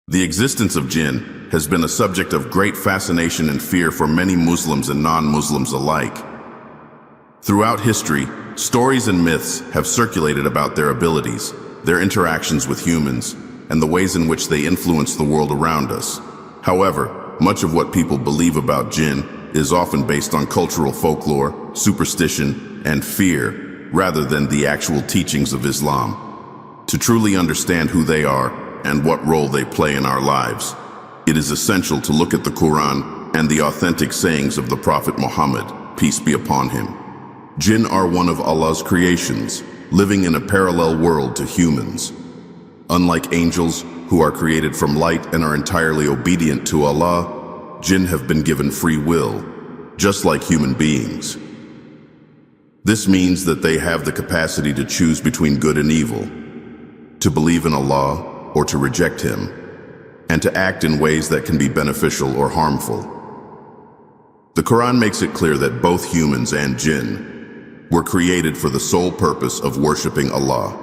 The existence of jinn has been a subject of great fascination and fear for many Muslims and non-Muslims alike. Throughout history, stories and myths have circulated about their abilities, their interactions with humans, and the ways in which they influence the world around us. However, much of what people believe about jinn is often based on cultural folklore, superstition, and fear, rather than the actual teachings of Islam. To truly understand who they are and what role they play in our lives, it is essential to look at the Qur'an and the authentic sayings of the Prophet Muhammad, peace be upon him. Jinn are one of Allah's creations, living in a parallel world to humans. Unlike angels, who are created from light and are entirely obedient to Allah, jinn have been given free will, just like human beings. This means that they have the capacity to choose between good and evil, to believe in Allah or to reject Him, and to act in ways that can be beneficial or harmful. The Quran makes it clear that both humans and jinn were created for the sole purpose of worshiping Allah.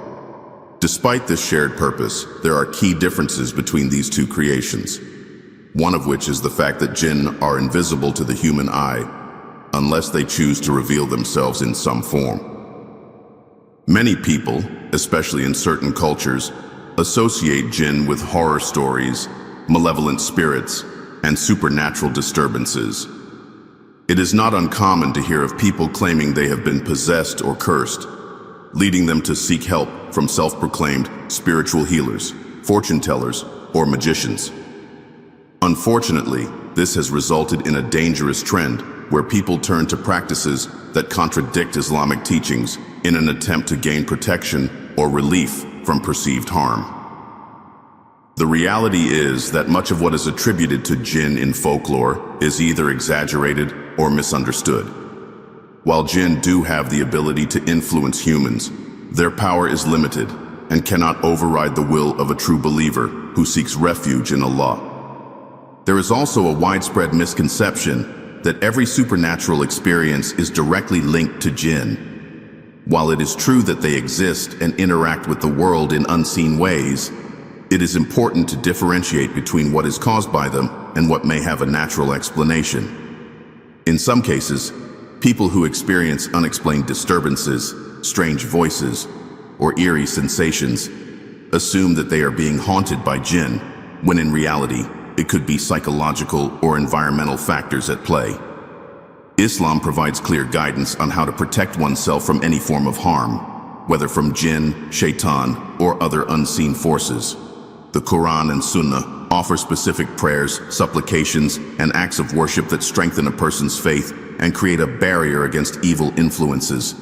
Despite this shared purpose, there are key differences between these two creations, one of which is the fact that jinn are invisible to the human eye unless they choose to reveal themselves in some form. Many people, especially in certain cultures, associate jinn with horror stories, malevolent spirits, and supernatural disturbances. It is not uncommon to hear of people claiming they have been possessed or cursed, leading them to seek help from self-proclaimed spiritual healers, fortune tellers, or magicians. Unfortunately, this has resulted in a dangerous trend where people turn to practices that contradict Islamic teachings in an attempt to gain protection or relief from perceived harm. The reality is that much of what is attributed to jinn in folklore is either exaggerated or misunderstood. While jinn do have the ability to influence humans, their power is limited and cannot override the will of a true believer who seeks refuge in Allah. There is also a widespread misconception that every supernatural experience is directly linked to jinn. While it is true that they exist and interact with the world in unseen ways, it is important to differentiate between what is caused by them and what may have a natural explanation. In some cases, people who experience unexplained disturbances, strange voices, or eerie sensations assume that they are being haunted by jinn, when in reality, it could be psychological or environmental factors at play. Islam provides clear guidance on how to protect oneself from any form of harm, whether from jinn, shaitan, or other unseen forces. The Quran and Sunnah offer specific prayers, supplications, and acts of worship that strengthen a person's faith and create a barrier against evil influences.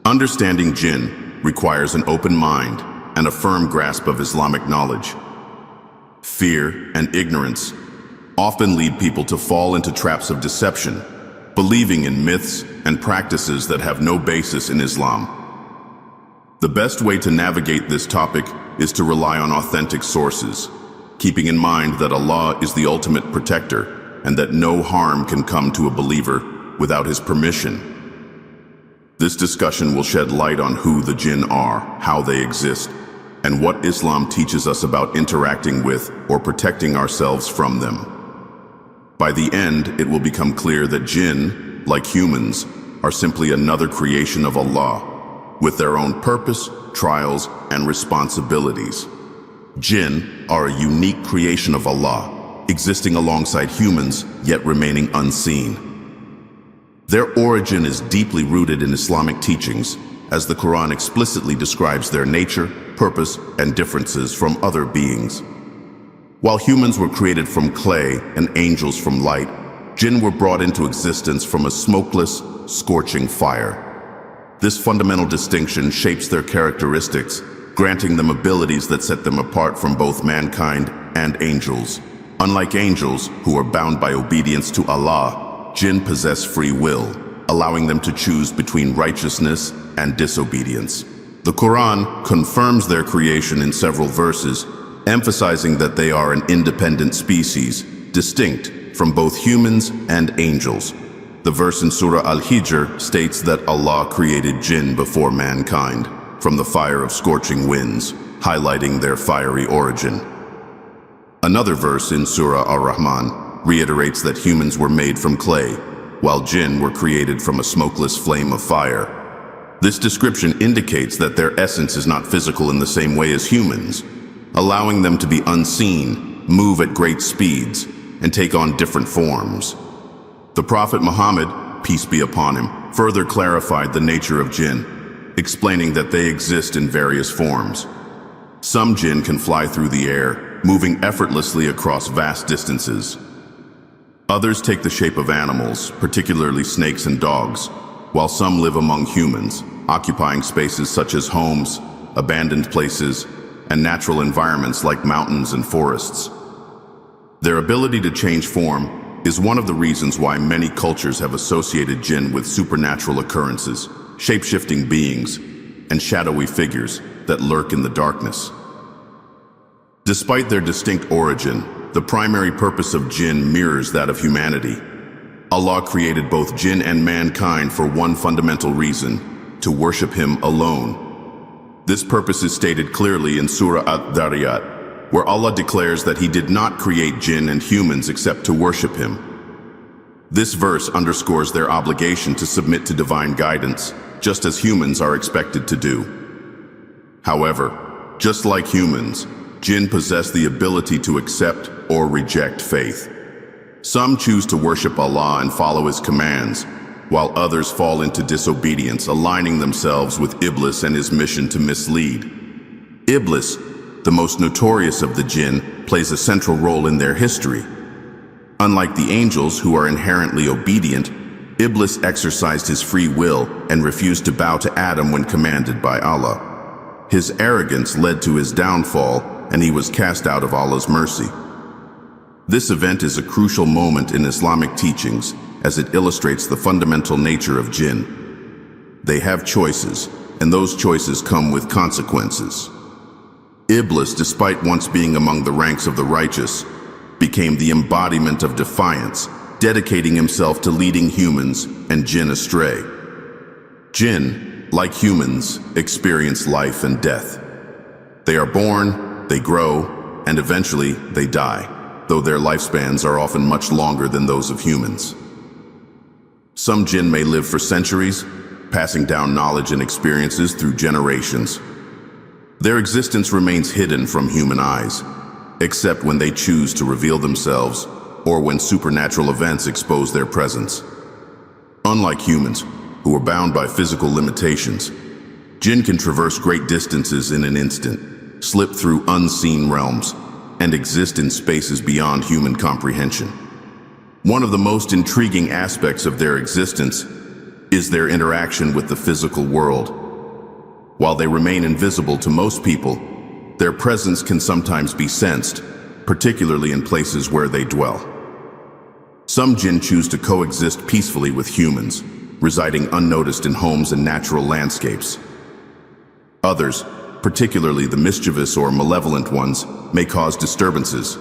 Understanding jinn requires an open mind and a firm grasp of Islamic knowledge. Fear and ignorance often lead people to fall into traps of deception, believing in myths and practices that have no basis in Islam. The best way to navigate this topic is to rely on authentic sources, keeping in mind that Allah is the ultimate protector and that no harm can come to a believer without His permission. This discussion will shed light on who the jinn are, how they exist, and what Islam teaches us about interacting with or protecting ourselves from them. By the end, it will become clear that jinn, like humans, are simply another creation of Allah, with their own purpose, trials, and responsibilities. Jinn are a unique creation of Allah, existing alongside humans, yet remaining unseen. Their origin is deeply rooted in Islamic teachings, as the Quran explicitly describes their nature, purpose, and differences from other beings. While humans were created from clay and angels from light, jinn were brought into existence from a smokeless, scorching fire. This fundamental distinction shapes their characteristics, granting them abilities that set them apart from both mankind and angels. Unlike angels, who are bound by obedience to Allah, jinn possess free will, allowing them to choose between righteousness and disobedience. The Quran confirms their creation in several verses, emphasizing that they are an independent species, distinct from both humans and angels. The verse in Surah Al-Hijr states that Allah created jinn before mankind, from the fire of scorching winds, highlighting their fiery origin. Another verse in Surah Ar-Rahman reiterates that humans were made from clay, while jinn were created from a smokeless flame of fire. This description indicates that their essence is not physical in the same way as humans, allowing them to be unseen, move at great speeds, and take on different forms. The Prophet Muhammad, peace be upon him, further clarified the nature of jinn, explaining that they exist in various forms. Some jinn can fly through the air, moving effortlessly across vast distances. Others take the shape of animals, particularly snakes and dogs, while some live among humans, occupying spaces such as homes, abandoned places, and natural environments like mountains and forests. Their ability to change form is one of the reasons why many cultures have associated jinn with supernatural occurrences, shape-shifting beings, and shadowy figures that lurk in the darkness. Despite their distinct origin, the primary purpose of jinn mirrors that of humanity. Allah created both jinn and mankind for one fundamental reason: to worship Him alone. This purpose is stated clearly in Surah At-Dhariyat, where Allah declares that He did not create jinn and humans except to worship Him. This verse underscores their obligation to submit to divine guidance, just as humans are expected to do. However, just like humans, jinn possess the ability to accept or reject faith. Some choose to worship Allah and follow His commands, while others fall into disobedience, aligning themselves with Iblis and his mission to mislead. Iblis, the most notorious of the jinn, plays a central role in their history. Unlike the angels, who are inherently obedient, Iblis exercised his free will and refused to bow to Adam when commanded by Allah. His arrogance led to his downfall, and he was cast out of Allah's mercy. This event is a crucial moment in Islamic teachings, as it illustrates the fundamental nature of jinn. They have choices, and those choices come with consequences. Iblis, despite once being among the ranks of the righteous, became the embodiment of defiance, dedicating himself to leading humans and jinn astray. Jinn, like humans, experience life and death. They are born, they grow, and eventually they die, though their lifespans are often much longer than those of humans. Some jinn may live for centuries, passing down knowledge and experiences through generations. Their existence remains hidden from human eyes, except when they choose to reveal themselves or when supernatural events expose their presence. Unlike humans, who are bound by physical limitations, jinn can traverse great distances in an instant, slip through unseen realms, and exist in spaces beyond human comprehension. One of the most intriguing aspects of their existence is their interaction with the physical world. While they remain invisible to most people, their presence can sometimes be sensed, particularly in places where they dwell. Some jinn choose to coexist peacefully with humans, residing unnoticed in homes and natural landscapes. Others, particularly the mischievous or malevolent ones, may cause disturbances,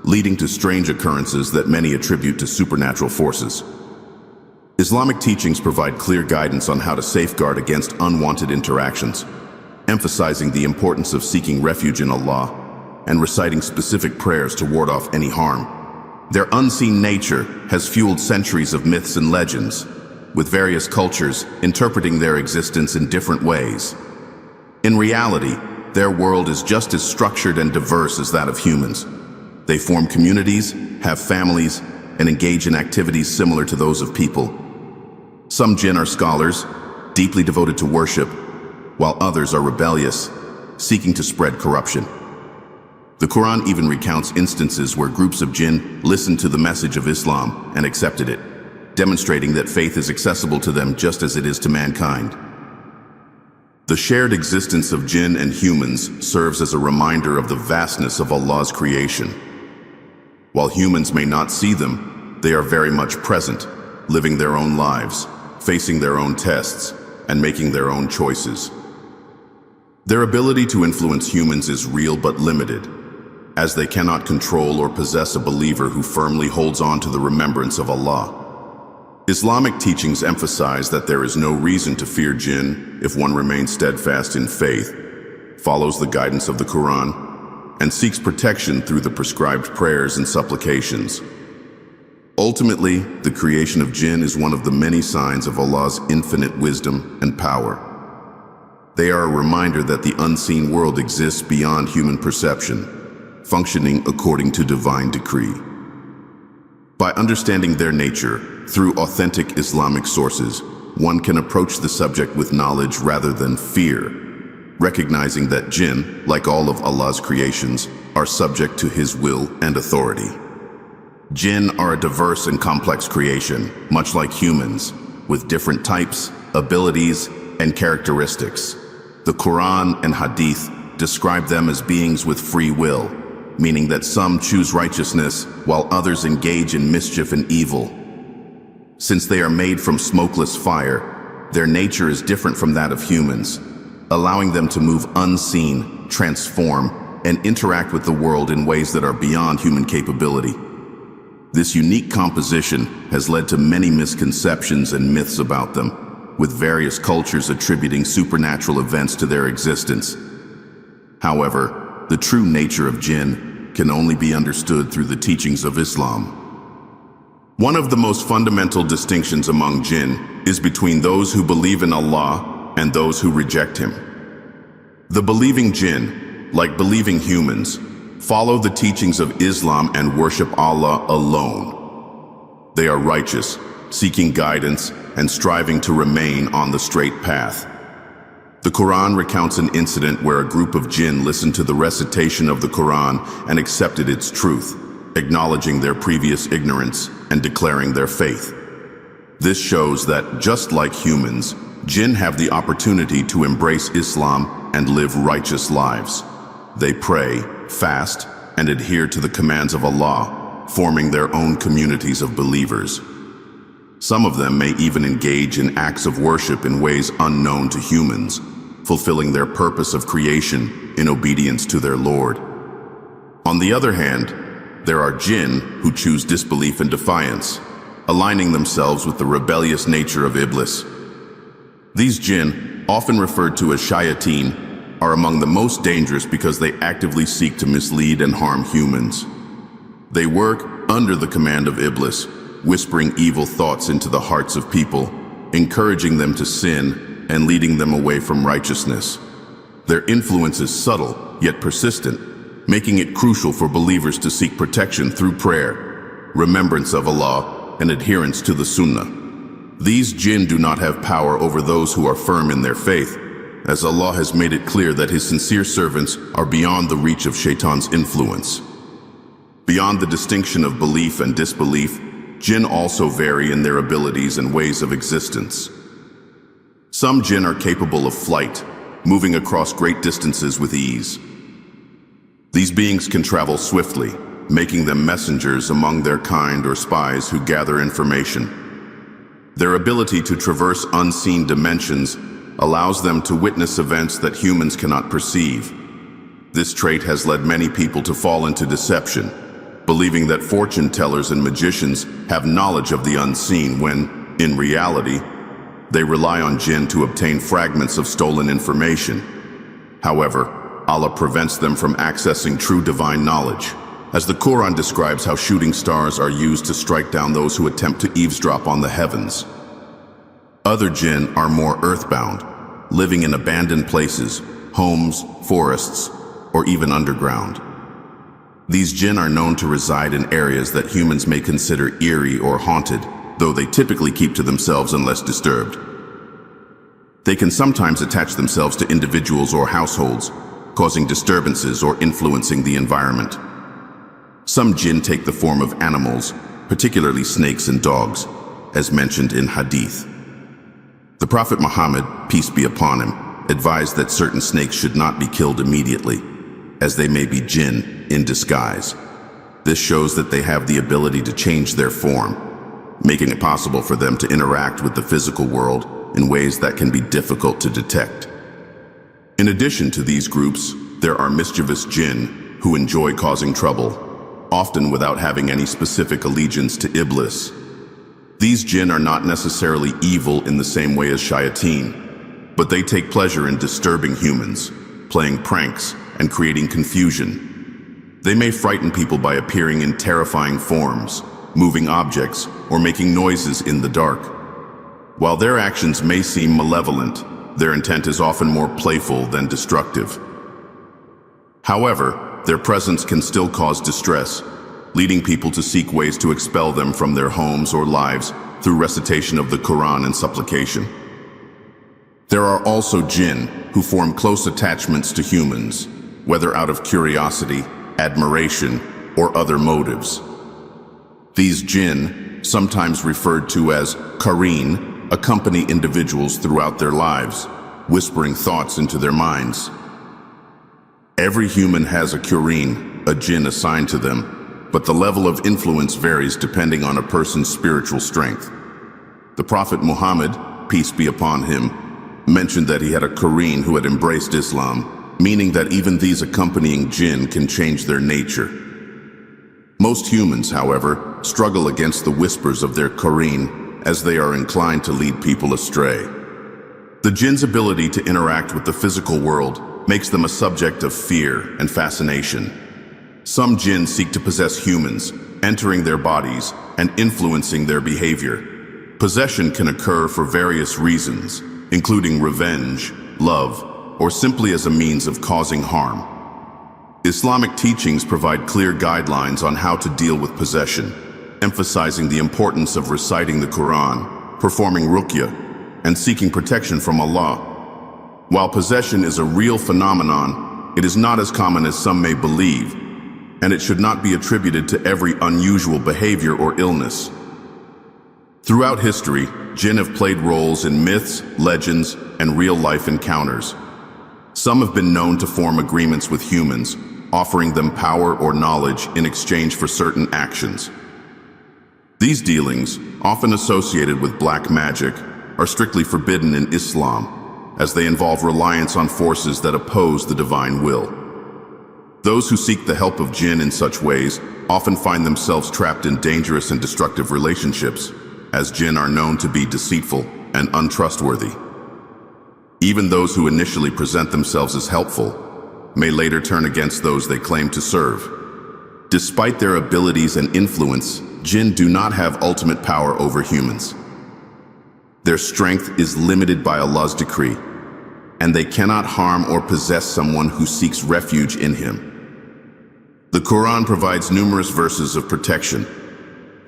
leading to strange occurrences that many attribute to supernatural forces. Islamic teachings provide clear guidance on how to safeguard against unwanted interactions, emphasizing the importance of seeking refuge in Allah and reciting specific prayers to ward off any harm. Their unseen nature has fueled centuries of myths and legends, with various cultures interpreting their existence in different ways. In reality, their world is just as structured and diverse as that of humans. They form communities, have families, and engage in activities similar to those of people. Some jinn are scholars, deeply devoted to worship, while others are rebellious, seeking to spread corruption. The Qur'an even recounts instances where groups of jinn listened to the message of Islam and accepted it, demonstrating that faith is accessible to them just as it is to mankind. The shared existence of jinn and humans serves as a reminder of the vastness of Allah's creation. While humans may not see them, they are very much present, living their own lives, facing their own tests, and making their own choices. Their ability to influence humans is real but limited, as they cannot control or possess a believer who firmly holds on to the remembrance of Allah. Islamic teachings emphasize that there is no reason to fear jinn if one remains steadfast in faith, follows the guidance of the Qur'an, and seeks protection through the prescribed prayers and supplications. Ultimately, the creation of jinn is one of the many signs of Allah's infinite wisdom and power. They are a reminder that the unseen world exists beyond human perception, functioning according to divine decree. By understanding their nature through authentic Islamic sources, one can approach the subject with knowledge rather than fear, recognizing that jinn, like all of Allah's creations, are subject to His will and authority. Jinn are a diverse and complex creation, much like humans, with different types, abilities, and characteristics. The Qur'an and Hadith describe them as beings with free will, meaning that some choose righteousness while others engage in mischief and evil. Since they are made from smokeless fire, their nature is different from that of humans, allowing them to move unseen, transform, and interact with the world in ways that are beyond human capability. This unique composition has led to many misconceptions and myths about them, with various cultures attributing supernatural events to their existence. However, the true nature of jinn can only be understood through the teachings of Islam. One of the most fundamental distinctions among jinn is between those who believe in Allah and those who reject Him. The believing jinn, like believing humans, follow the teachings of Islam and worship Allah alone. They are righteous, seeking guidance and striving to remain on the straight path. The Qur'an recounts an incident where a group of jinn listened to the recitation of the Qur'an and accepted its truth, acknowledging their previous ignorance and declaring their faith. This shows that, just like humans, jinn have the opportunity to embrace Islam and live righteous lives. They pray, fast, and adhere to the commands of Allah, forming their own communities of believers. Some of them may even engage in acts of worship in ways unknown to humans, fulfilling their purpose of creation in obedience to their Lord. On the other hand, there are jinn who choose disbelief and defiance, aligning themselves with the rebellious nature of Iblis. These jinn, often referred to as shayateen, are among the most dangerous because they actively seek to mislead and harm humans. They work under the command of Iblis, whispering evil thoughts into the hearts of people, encouraging them to sin and leading them away from righteousness. Their influence is subtle, yet persistent, making it crucial for believers to seek protection through prayer, remembrance of Allah, and adherence to the Sunnah. These jinn do not have power over those who are firm in their faith, as Allah has made it clear that His sincere servants are beyond the reach of Shaitan's influence. Beyond the distinction of belief and disbelief, jinn also vary in their abilities and ways of existence. Some jinn are capable of flight, moving across great distances with ease. These beings can travel swiftly, making them messengers among their kind or spies who gather information. Their ability to traverse unseen dimensions allows them to witness events that humans cannot perceive. This trait has led many people to fall into deception, believing that fortune tellers and magicians have knowledge of the unseen when, in reality, they rely on jinn to obtain fragments of stolen information. However, Allah prevents them from accessing true divine knowledge, as the Qur'an describes how shooting stars are used to strike down those who attempt to eavesdrop on the heavens. Other jinn are more earthbound, living in abandoned places, homes, forests, or even underground. These jinn are known to reside in areas that humans may consider eerie or haunted, though they typically keep to themselves unless disturbed. They can sometimes attach themselves to individuals or households, causing disturbances or influencing the environment. Some jinn take the form of animals, particularly snakes and dogs, as mentioned in Hadith. The Prophet Muhammad, peace be upon him, advised that certain snakes should not be killed immediately, as they may be jinn in disguise. This shows that they have the ability to change their form, making it possible for them to interact with the physical world in ways that can be difficult to detect. In addition to these groups, there are mischievous jinn who enjoy causing trouble, often without having any specific allegiance to Iblis. These jinn are not necessarily evil in the same way as shayateen, but they take pleasure in disturbing humans, playing pranks, and creating confusion. They may frighten people by appearing in terrifying forms, moving objects, or making noises in the dark. While their actions may seem malevolent, their intent is often more playful than destructive. However, their presence can still cause distress, leading people to seek ways to expel them from their homes or lives through recitation of the Qur'an and supplication. There are also jinn who form close attachments to humans, whether out of curiosity, admiration, or other motives. These jinn, sometimes referred to as qareen, accompany individuals throughout their lives, whispering thoughts into their minds. Every human has a qareen, a jinn assigned to them, but the level of influence varies depending on a person's spiritual strength. The Prophet Muhammad, peace be upon him, mentioned that he had a qareen who had embraced Islam, meaning that even these accompanying jinn can change their nature. Most humans, however, struggle against the whispers of their qareen, as they are inclined to lead people astray. The jinn's ability to interact with the physical world makes them a subject of fear and fascination. Some jinn seek to possess humans, entering their bodies and influencing their behavior. Possession can occur for various reasons, including revenge, love, or simply as a means of causing harm. Islamic teachings provide clear guidelines on how to deal with possession, emphasizing the importance of reciting the Qur'an, performing ruqyah, and seeking protection from Allah. While possession is a real phenomenon, it is not as common as some may believe, and it should not be attributed to every unusual behavior or illness. Throughout history, jinn have played roles in myths, legends, and real-life encounters. Some have been known to form agreements with humans, offering them power or knowledge in exchange for certain actions. These dealings, often associated with black magic, are strictly forbidden in Islam, as they involve reliance on forces that oppose the divine will. Those who seek the help of jinn in such ways often find themselves trapped in dangerous and destructive relationships, as jinn are known to be deceitful and untrustworthy. Even those who initially present themselves as helpful may later turn against those they claim to serve. Despite their abilities and influence, jinn do not have ultimate power over humans. Their strength is limited by Allah's decree, and they cannot harm or possess someone who seeks refuge in Him. The Qur'an provides numerous verses of protection,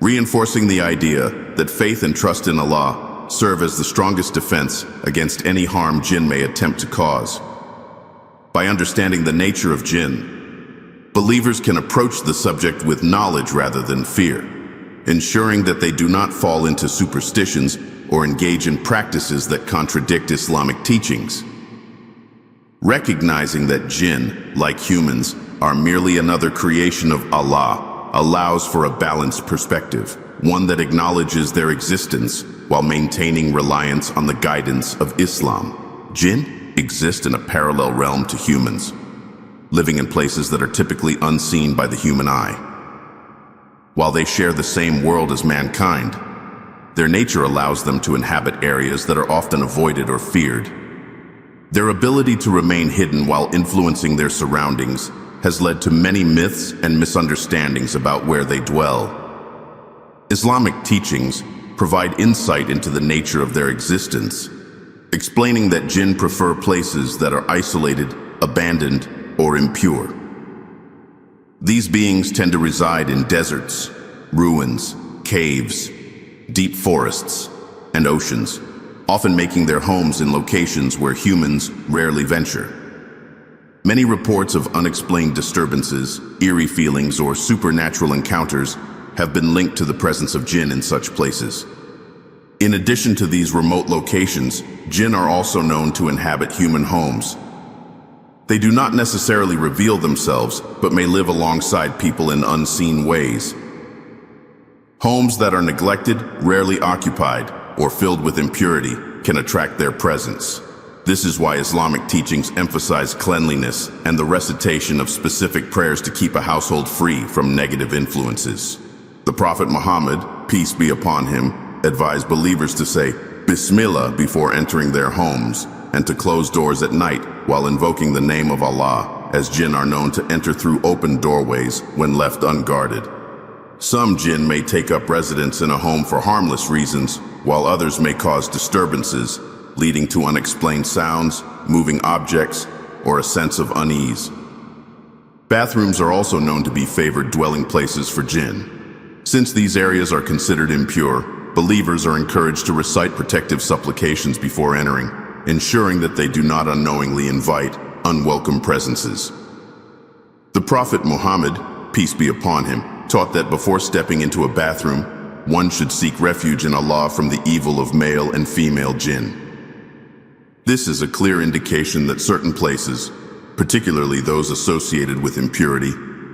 reinforcing the idea that faith and trust in Allah serve as the strongest defense against any harm jinn may attempt to cause. By understanding the nature of jinn, believers can approach the subject with knowledge rather than fear, ensuring that they do not fall into superstitions or engage in practices that contradict Islamic teachings. Recognizing that jinn, like humans, are merely another creation of Allah allows for a balanced perspective, one that acknowledges their existence while maintaining reliance on the guidance of Islam. Jinn exist in a parallel realm to humans, living in places that are typically unseen by the human eye. While they share the same world as mankind, their nature allows them to inhabit areas that are often avoided or feared. Their ability to remain hidden while influencing their surroundings has led to many myths and misunderstandings about where they dwell. Islamic teachings provide insight into the nature of their existence, explaining that jinn prefer places that are isolated, abandoned, or impure. These beings tend to reside in deserts, ruins, caves, deep forests, and oceans, often making their homes in locations where humans rarely venture. Many reports of unexplained disturbances, eerie feelings, or supernatural encounters have been linked to the presence of jinn in such places. In addition to these remote locations, jinn are also known to inhabit human homes. They do not necessarily reveal themselves, but may live alongside people in unseen ways. Homes that are neglected, rarely occupied, or filled with impurity can attract their presence. This is why Islamic teachings emphasize cleanliness and the recitation of specific prayers to keep a household free from negative influences. The Prophet Muhammad, peace be upon him, advised believers to say Bismillah before entering their homes and to close doors at night while invoking the name of Allah. as jinn are known to enter through open doorways when left unguarded. Some jinn may take up residence in a home for harmless reasons, while others may cause disturbances, leading to unexplained sounds, moving objects, or a sense of unease. Bathrooms are also known to be favored dwelling places for jinn. Since these areas are considered impure, believers are encouraged to recite protective supplications before entering, ensuring that they do not unknowingly invite unwelcome presences. The Prophet Muhammad, peace be upon him, taught that before stepping into a bathroom, one should seek refuge in Allah from the evil of male and female jinn. This is a clear indication that certain places, particularly those associated with impurity,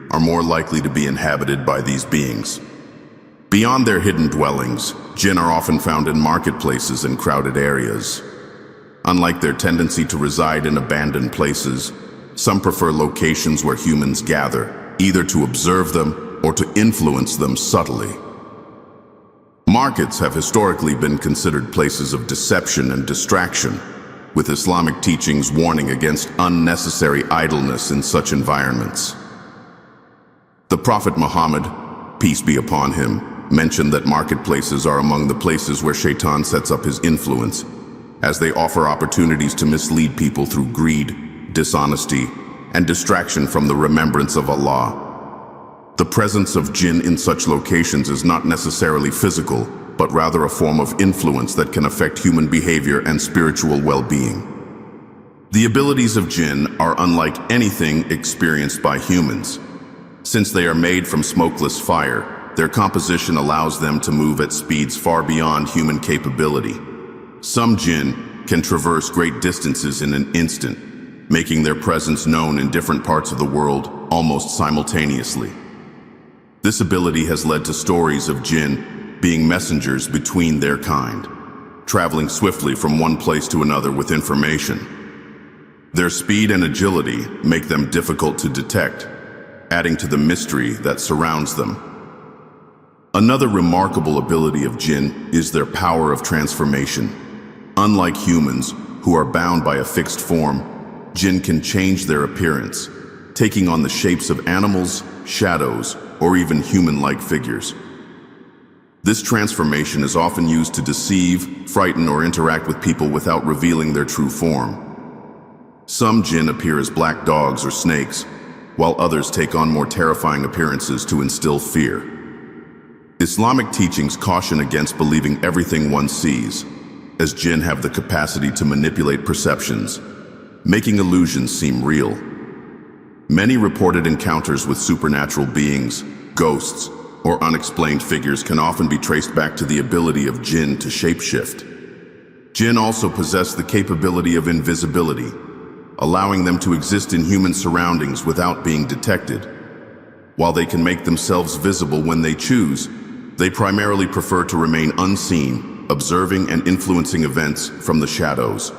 are more likely to be inhabited by these beings. Beyond their hidden dwellings, jinn are often found in marketplaces and crowded areas. Unlike their tendency to reside in abandoned places, some prefer locations where humans gather, either to observe them or to influence them subtly. Markets have historically been considered places of deception and distraction, with Islamic teachings warning against unnecessary idleness in such environments. The Prophet Muhammad, peace be upon him, mentioned that marketplaces are among the places where Shaitan sets up his influence, as they offer opportunities to mislead people through greed, dishonesty, and distraction from the remembrance of Allah. The presence of jinn in such locations is not necessarily physical, but rather a form of influence that can affect human behavior and spiritual well-being. The abilities of jinn are unlike anything experienced by humans. Since they are made from smokeless fire, their composition allows them to move at speeds far beyond human capability. Some jinn can traverse great distances in an instant, making their presence known in different parts of the world almost simultaneously. This ability has led to stories of jinn being messengers between their kind, traveling swiftly from one place to another with information. Their speed and agility make them difficult to detect, adding to the mystery that surrounds them. Another remarkable ability of jinn is their power of transformation. Unlike humans, who are bound by a fixed form, jinn can change their appearance, taking on the shapes of animals, shadows, or even human-like figures. This transformation is often used to deceive, frighten, or interact with people without revealing their true form. Some jinn appear as black dogs or snakes, while others take on more terrifying appearances to instill fear. Islamic teachings caution against believing everything one sees, as jinn have the capacity to manipulate perceptions, making illusions seem real. Many reported encounters with supernatural beings, ghosts, or unexplained figures can often be traced back to the ability of jinn to shapeshift. Jinn also possess the capability of invisibility, allowing them to exist in human surroundings without being detected. While they can make themselves visible when they choose, they primarily prefer to remain unseen, observing and influencing events from the shadows.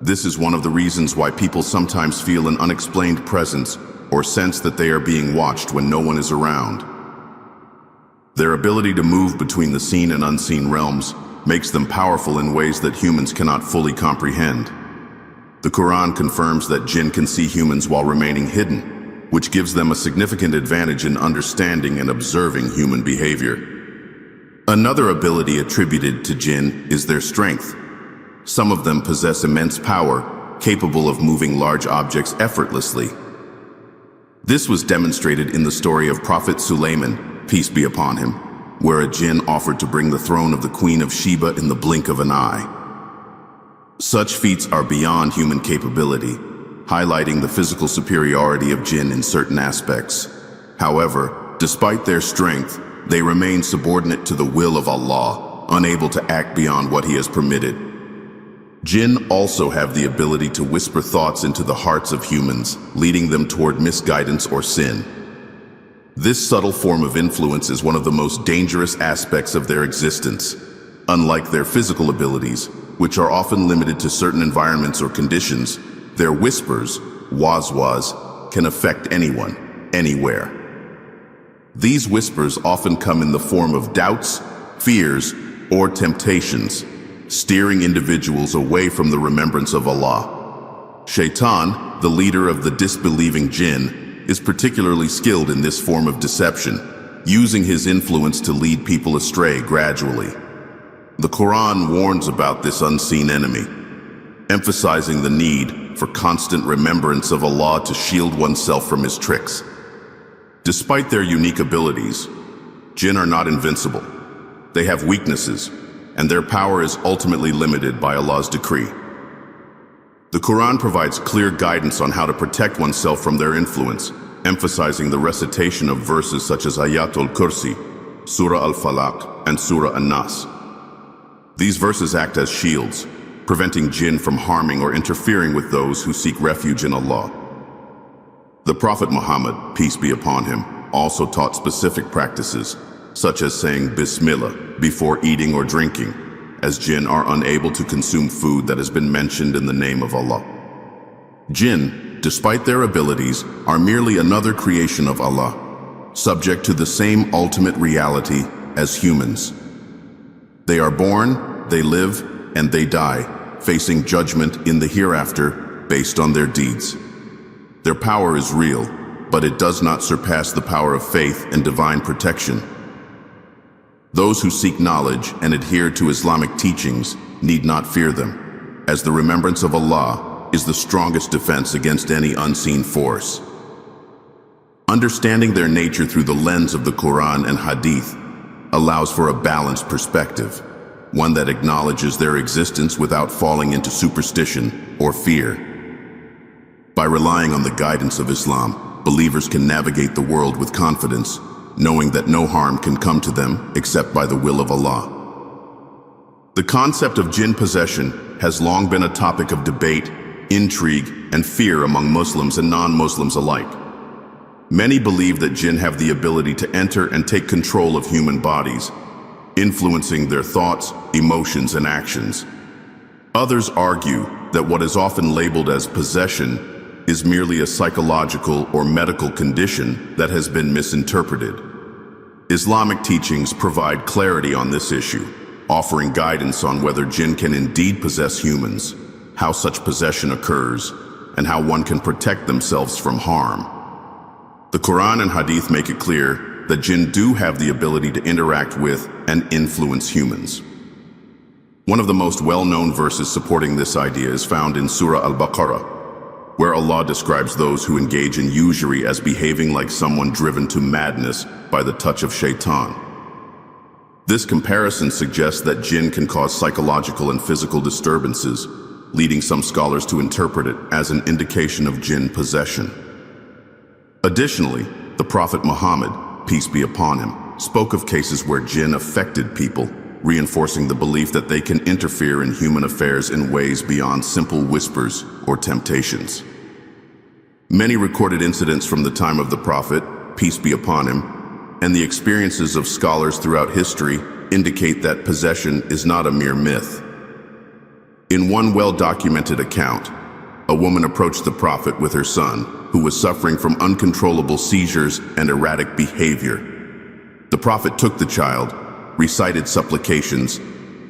This is one of the reasons why people sometimes feel an unexplained presence or sense that they are being watched when no one is around. Their ability to move between the seen and unseen realms makes them powerful in ways that humans cannot fully comprehend. The Qur'an confirms that jinn can see humans while remaining hidden, which gives them a significant advantage in understanding and observing human behavior. Another ability attributed to jinn is their strength. Some of them possess immense power, capable of moving large objects effortlessly. This was demonstrated in the story of Prophet Sulaiman, peace be upon him, where a jinn offered to bring the throne of the Queen of Sheba in the blink of an eye. Such feats are beyond human capability, highlighting the physical superiority of jinn in certain aspects. However, despite their strength, they remain subordinate to the will of Allah, unable to act beyond what He has permitted. Jinn also have the ability to whisper thoughts into the hearts of humans, leading them toward misguidance or sin. This subtle form of influence is one of the most dangerous aspects of their existence. Unlike their physical abilities, which are often limited to certain environments or conditions, their whispers, waz, can affect anyone, anywhere. These whispers often come in the form of doubts, fears, or temptations, steering individuals away from the remembrance of Allah. Shaitan, the leader of the disbelieving jinn, is particularly skilled in this form of deception, using his influence to lead people astray gradually. The Qur'an warns about this unseen enemy, emphasizing the need for constant remembrance of Allah to shield oneself from his tricks. Despite their unique abilities, jinn are not invincible. They have weaknesses, and their power is ultimately limited by Allah's decree. The Qur'an provides clear guidance on how to protect oneself from their influence, emphasizing the recitation of verses such as Ayatul Kursi, Surah Al-Falaq, and Surah An-Nas. These verses act as shields, preventing jinn from harming or interfering with those who seek refuge in Allah. The Prophet Muhammad, peace be upon him, also taught specific practices, such as saying Bismillah before eating or drinking, as jinn are unable to consume food that has been mentioned in the name of Allah. Jinn, despite their abilities, are merely another creation of Allah, subject to the same ultimate reality as humans. They are born, they live, and they die, facing judgment in the hereafter based on their deeds. Their power is real, but it does not surpass the power of faith and divine protection. Those who seek knowledge and adhere to Islamic teachings need not fear them, as the remembrance of Allah is the strongest defense against any unseen force. Understanding their nature through the lens of the Qur'an and Hadith allows for a balanced perspective, one that acknowledges their existence without falling into superstition or fear. By relying on the guidance of Islam, believers can navigate the world with confidence, knowing that no harm can come to them except by the will of Allah. The concept of jinn possession has long been a topic of debate, intrigue, and fear among Muslims and non-Muslims alike. Many believe that jinn have the ability to enter and take control of human bodies, influencing their thoughts, emotions, and actions. Others argue that what is often labeled as possession is merely a psychological or medical condition that has been misinterpreted. Islamic teachings provide clarity on this issue, offering guidance on whether jinn can indeed possess humans, how such possession occurs, and how one can protect themselves from harm. The Qur'an and Hadith make it clear that jinn do have the ability to interact with and influence humans. One of the most well-known verses supporting this idea is found in Surah Al-Baqarah, where Allah describes those who engage in usury as behaving like someone driven to madness by the touch of shaitan. This comparison suggests that jinn can cause psychological and physical disturbances, leading some scholars to interpret it as an indication of jinn possession. Additionally, the Prophet Muhammad, peace be upon him, spoke of cases where jinn affected people, reinforcing the belief that they can interfere in human affairs in ways beyond simple whispers or temptations. Many recorded incidents from the time of the Prophet, peace be upon him, and the experiences of scholars throughout history indicate that possession is not a mere myth. In one well-documented account, a woman approached the Prophet with her son, who was suffering from uncontrollable seizures and erratic behavior. The Prophet took the child, recited supplications,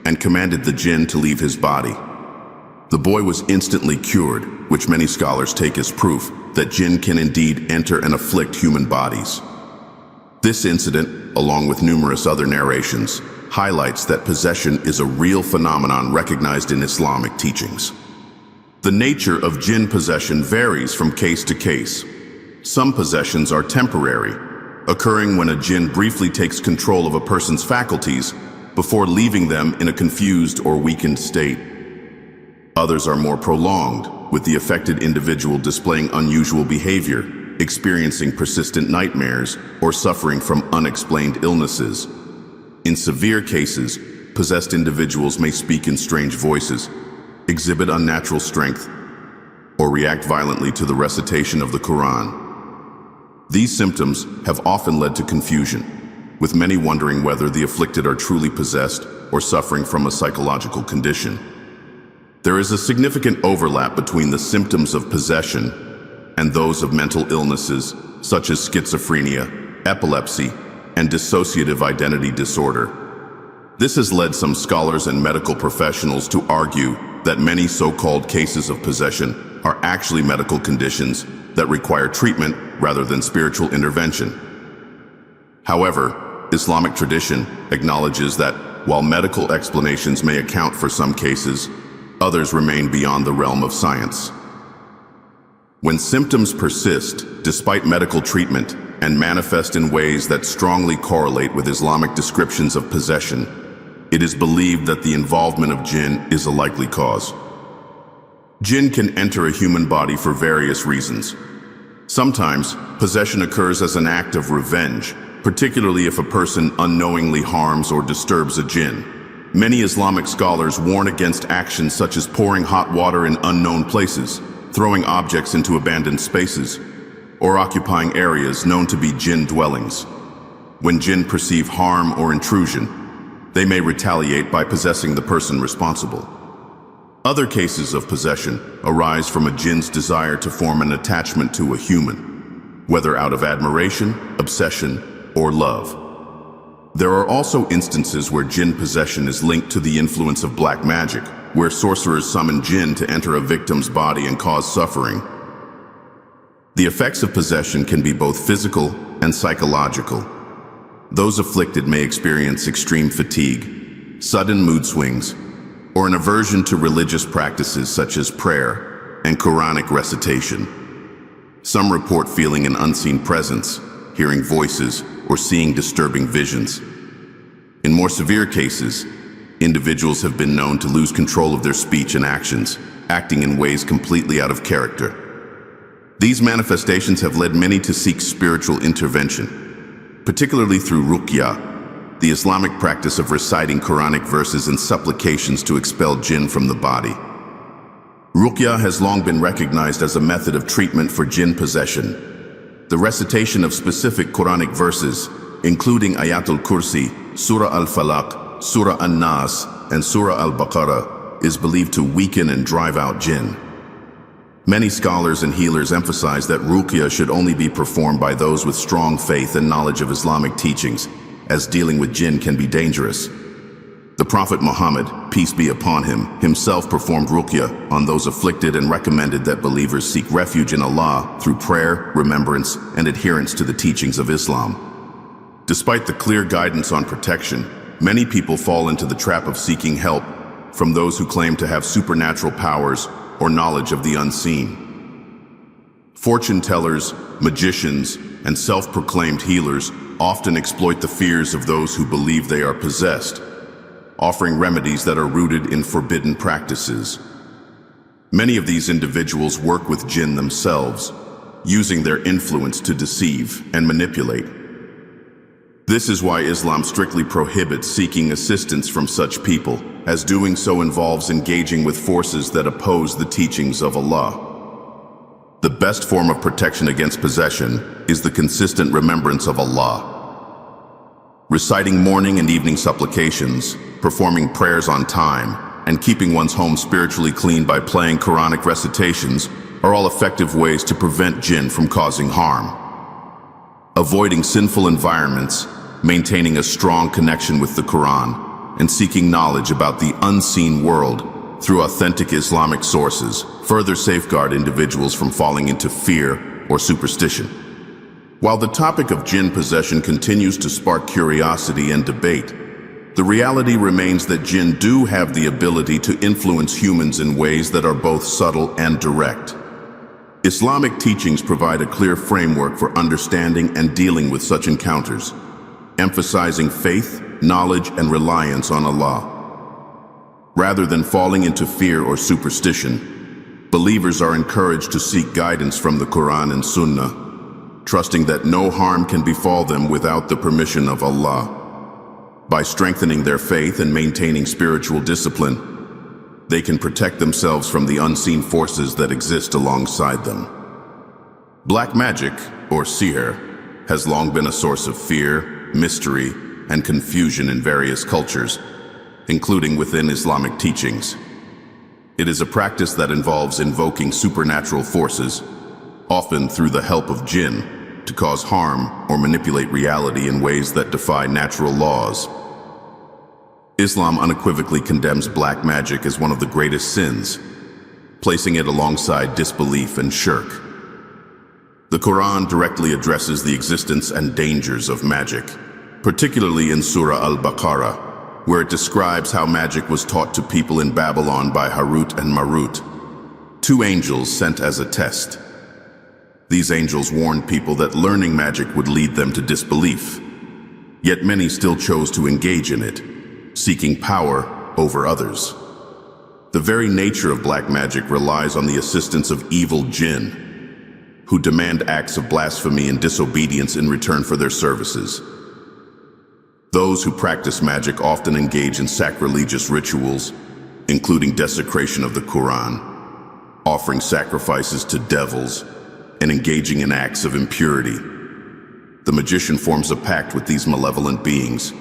and commanded the jinn to leave his body. The boy was instantly cured, which many scholars take as proof that jinn can indeed enter and afflict human bodies. This incident, along with numerous other narrations, highlights that possession is a real phenomenon recognized in Islamic teachings. The nature of jinn possession varies from case to case. Some possessions are temporary, occurring when a jinn briefly takes control of a person's faculties before leaving them in a confused or weakened state. Others are more prolonged, with the affected individual displaying unusual behavior, experiencing persistent nightmares, or suffering from unexplained illnesses. In severe cases, possessed individuals may speak in strange voices, exhibit unnatural strength, or react violently to the recitation of the Qur'an. These symptoms have often led to confusion, with many wondering whether the afflicted are truly possessed or suffering from a psychological condition. There is a significant overlap between the symptoms of possession and those of mental illnesses such as schizophrenia, epilepsy, and dissociative identity disorder. This has led some scholars and medical professionals to argue that many so-called cases of possession are actually medical conditions that require treatment rather than spiritual intervention. However, Islamic tradition acknowledges that while medical explanations may account for some cases, others remain beyond the realm of science. When symptoms persist despite medical treatment and manifest in ways that strongly correlate with Islamic descriptions of possession, it is believed that the involvement of jinn is a likely cause. Jinn can enter a human body for various reasons. Sometimes, possession occurs as an act of revenge, particularly if a person unknowingly harms or disturbs a jinn. Many Islamic scholars warn against actions such as pouring hot water in unknown places, throwing objects into abandoned spaces, or occupying areas known to be jinn dwellings. When jinn perceive harm or intrusion, they may retaliate by possessing the person responsible. Other cases of possession arise from a jinn's desire to form an attachment to a human, whether out of admiration, obsession, or love. There are also instances where jinn possession is linked to the influence of black magic, where sorcerers summon jinn to enter a victim's body and cause suffering. The effects of possession can be both physical and psychological. Those afflicted may experience extreme fatigue, sudden mood swings, or an aversion to religious practices such as prayer and Quranic recitation. Some report feeling an unseen presence, hearing voices, or seeing disturbing visions. In more severe cases, individuals have been known to lose control of their speech and actions, acting in ways completely out of character. These manifestations have led many to seek spiritual intervention, particularly through ruqya, the Islamic practice of reciting Quranic verses and supplications to expel jinn from the body. Ruqya has long been recognized as a method of treatment for jinn possession. The recitation of specific Quranic verses, including Ayatul Kursi, Surah Al-Falaq, Surah An-Nas, and Surah Al-Baqarah, is believed to weaken and drive out jinn. Many scholars and healers emphasize that ruqya should only be performed by those with strong faith and knowledge of Islamic teachings, as dealing with jinn can be dangerous. The Prophet Muhammad, peace be upon him, himself performed ruqya on those afflicted and recommended that believers seek refuge in Allah through prayer, remembrance, and adherence to the teachings of Islam. Despite the clear guidance on protection, many people fall into the trap of seeking help from those who claim to have supernatural powers or knowledge of the unseen. Fortune tellers, magicians, and self-proclaimed healers often exploit the fears of those who believe they are possessed, offering remedies that are rooted in forbidden practices. Many of these individuals work with jinn themselves, using their influence to deceive and manipulate. This is why Islam strictly prohibits seeking assistance from such people, as doing so involves engaging with forces that oppose the teachings of Allah. The best form of protection against possession is the consistent remembrance of Allah. Reciting morning and evening supplications, performing prayers on time, and keeping one's home spiritually clean by playing Quranic recitations are all effective ways to prevent jinn from causing harm. Avoiding sinful environments, maintaining a strong connection with the Qur'an, and seeking knowledge about the unseen world through authentic Islamic sources further safeguard individuals from falling into fear or superstition. While the topic of jinn possession continues to spark curiosity and debate, the reality remains that jinn do have the ability to influence humans in ways that are both subtle and direct. Islamic teachings provide a clear framework for understanding and dealing with such encounters, emphasizing faith, knowledge, and reliance on Allah. Rather than falling into fear or superstition, believers are encouraged to seek guidance from the Qur'an and Sunnah, trusting that no harm can befall them without the permission of Allah. By strengthening their faith and maintaining spiritual discipline, they can protect themselves from the unseen forces that exist alongside them. Black magic, or sihr, has long been a source of fear, mystery, and confusion in various cultures, including within Islamic teachings. It is a practice that involves invoking supernatural forces, often through the help of jinn, to cause harm or manipulate reality in ways that defy natural laws. Islam unequivocally condemns black magic as one of the greatest sins. placing it alongside disbelief and shirk. The Quran directly addresses the existence and dangers of magic, particularly in Surah Al-Baqarah, where it describes how magic was taught to people in Babylon by Harut and Marut, two angels sent as a test. These angels warned people that learning magic would lead them to disbelief, yet many still chose to engage in it, seeking power over others. The very nature of black magic relies on the assistance of evil Jinn, who demand acts of blasphemy and disobedience in return for their services. Those who practice magic often engage in sacrilegious rituals, including desecration of the Qur'an, offering sacrifices to devils, and engaging in acts of impurity. The magician forms a pact with these malevolent beings,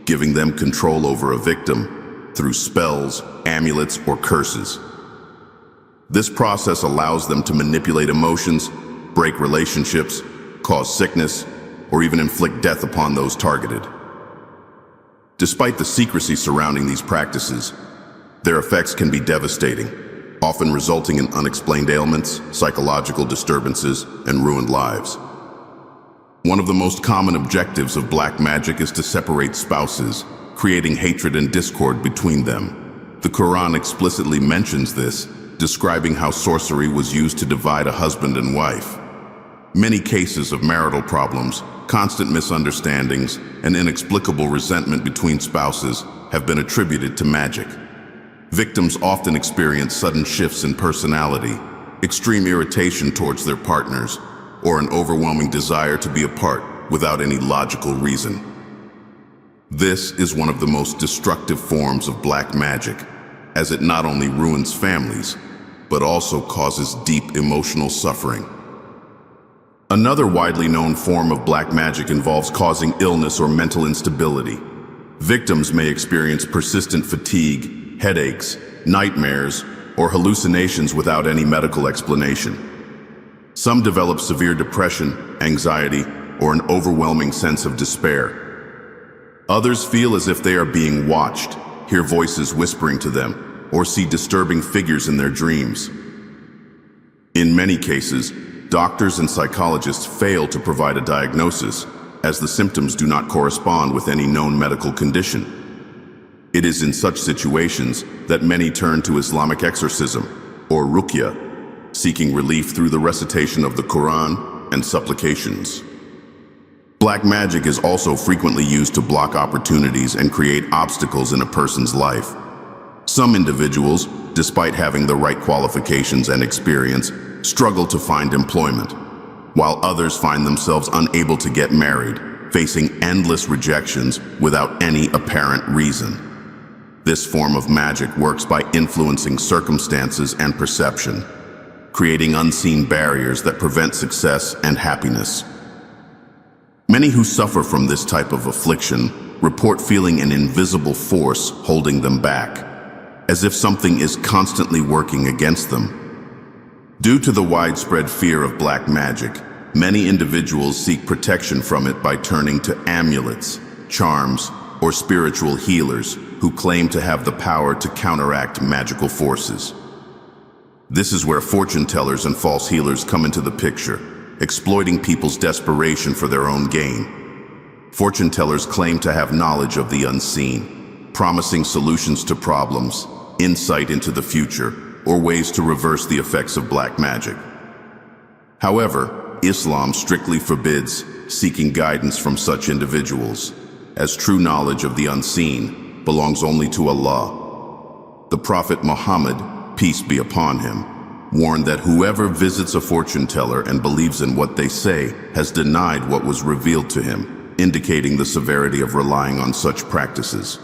giving them control over a victim through spells, amulets, or curses. This process allows them to manipulate emotions, break relationships, cause sickness, or even inflict death upon those targeted. Despite the secrecy surrounding these practices, their effects can be devastating, often resulting in unexplained ailments, psychological disturbances, and ruined lives. One of the most common objectives of black magic is to separate spouses, creating hatred and discord between them. The Quran explicitly mentions this, describing how sorcery was used to divide a husband and wife. Many cases of marital problems, constant misunderstandings, and inexplicable resentment between spouses have been attributed to magic. Victims often experience sudden shifts in personality, extreme irritation towards their partners, or an overwhelming desire to be apart without any logical reason. This is one of the most destructive forms of black magic, as it not only ruins families, but also causes deep emotional suffering. Another widely known form of black magic involves causing illness or mental instability. Victims may experience persistent fatigue, headaches, nightmares, or hallucinations without any medical explanation. Some develop severe depression, anxiety, or an overwhelming sense of despair. Others feel as if they are being watched, hear voices whispering to them, or see disturbing figures in their dreams. In many cases, doctors and psychologists fail to provide a diagnosis, as the symptoms do not correspond with any known medical condition. It is in such situations that many turn to Islamic exorcism, or ruqya, seeking relief through the recitation of the Qur'an and supplications. Black magic is also frequently used to block opportunities and create obstacles in a person's life. Some individuals, despite having the right qualifications and experience, struggle to find employment, while others find themselves unable to get married, facing endless rejections without any apparent reason. This form of magic works by influencing circumstances and perception, creating unseen barriers that prevent success and happiness. Many who suffer from this type of affliction report feeling an invisible force holding them back, as if something is constantly working against them. Due to the widespread fear of black magic, many individuals seek protection from it by turning to amulets, charms, or spiritual healers who claim to have the power to counteract magical forces. This is where fortune tellers and false healers come into the picture, exploiting people's desperation for their own gain. Fortune tellers claim to have knowledge of the unseen, promising solutions to problems, insight into the future, or ways to reverse the effects of black magic. However, Islam strictly forbids seeking guidance from such individuals, as true knowledge of the unseen belongs only to Allah. The Prophet Muhammad, peace be upon him, warned that whoever visits a fortune teller and believes in what they say has denied what was revealed to him, indicating the severity of relying on such practices.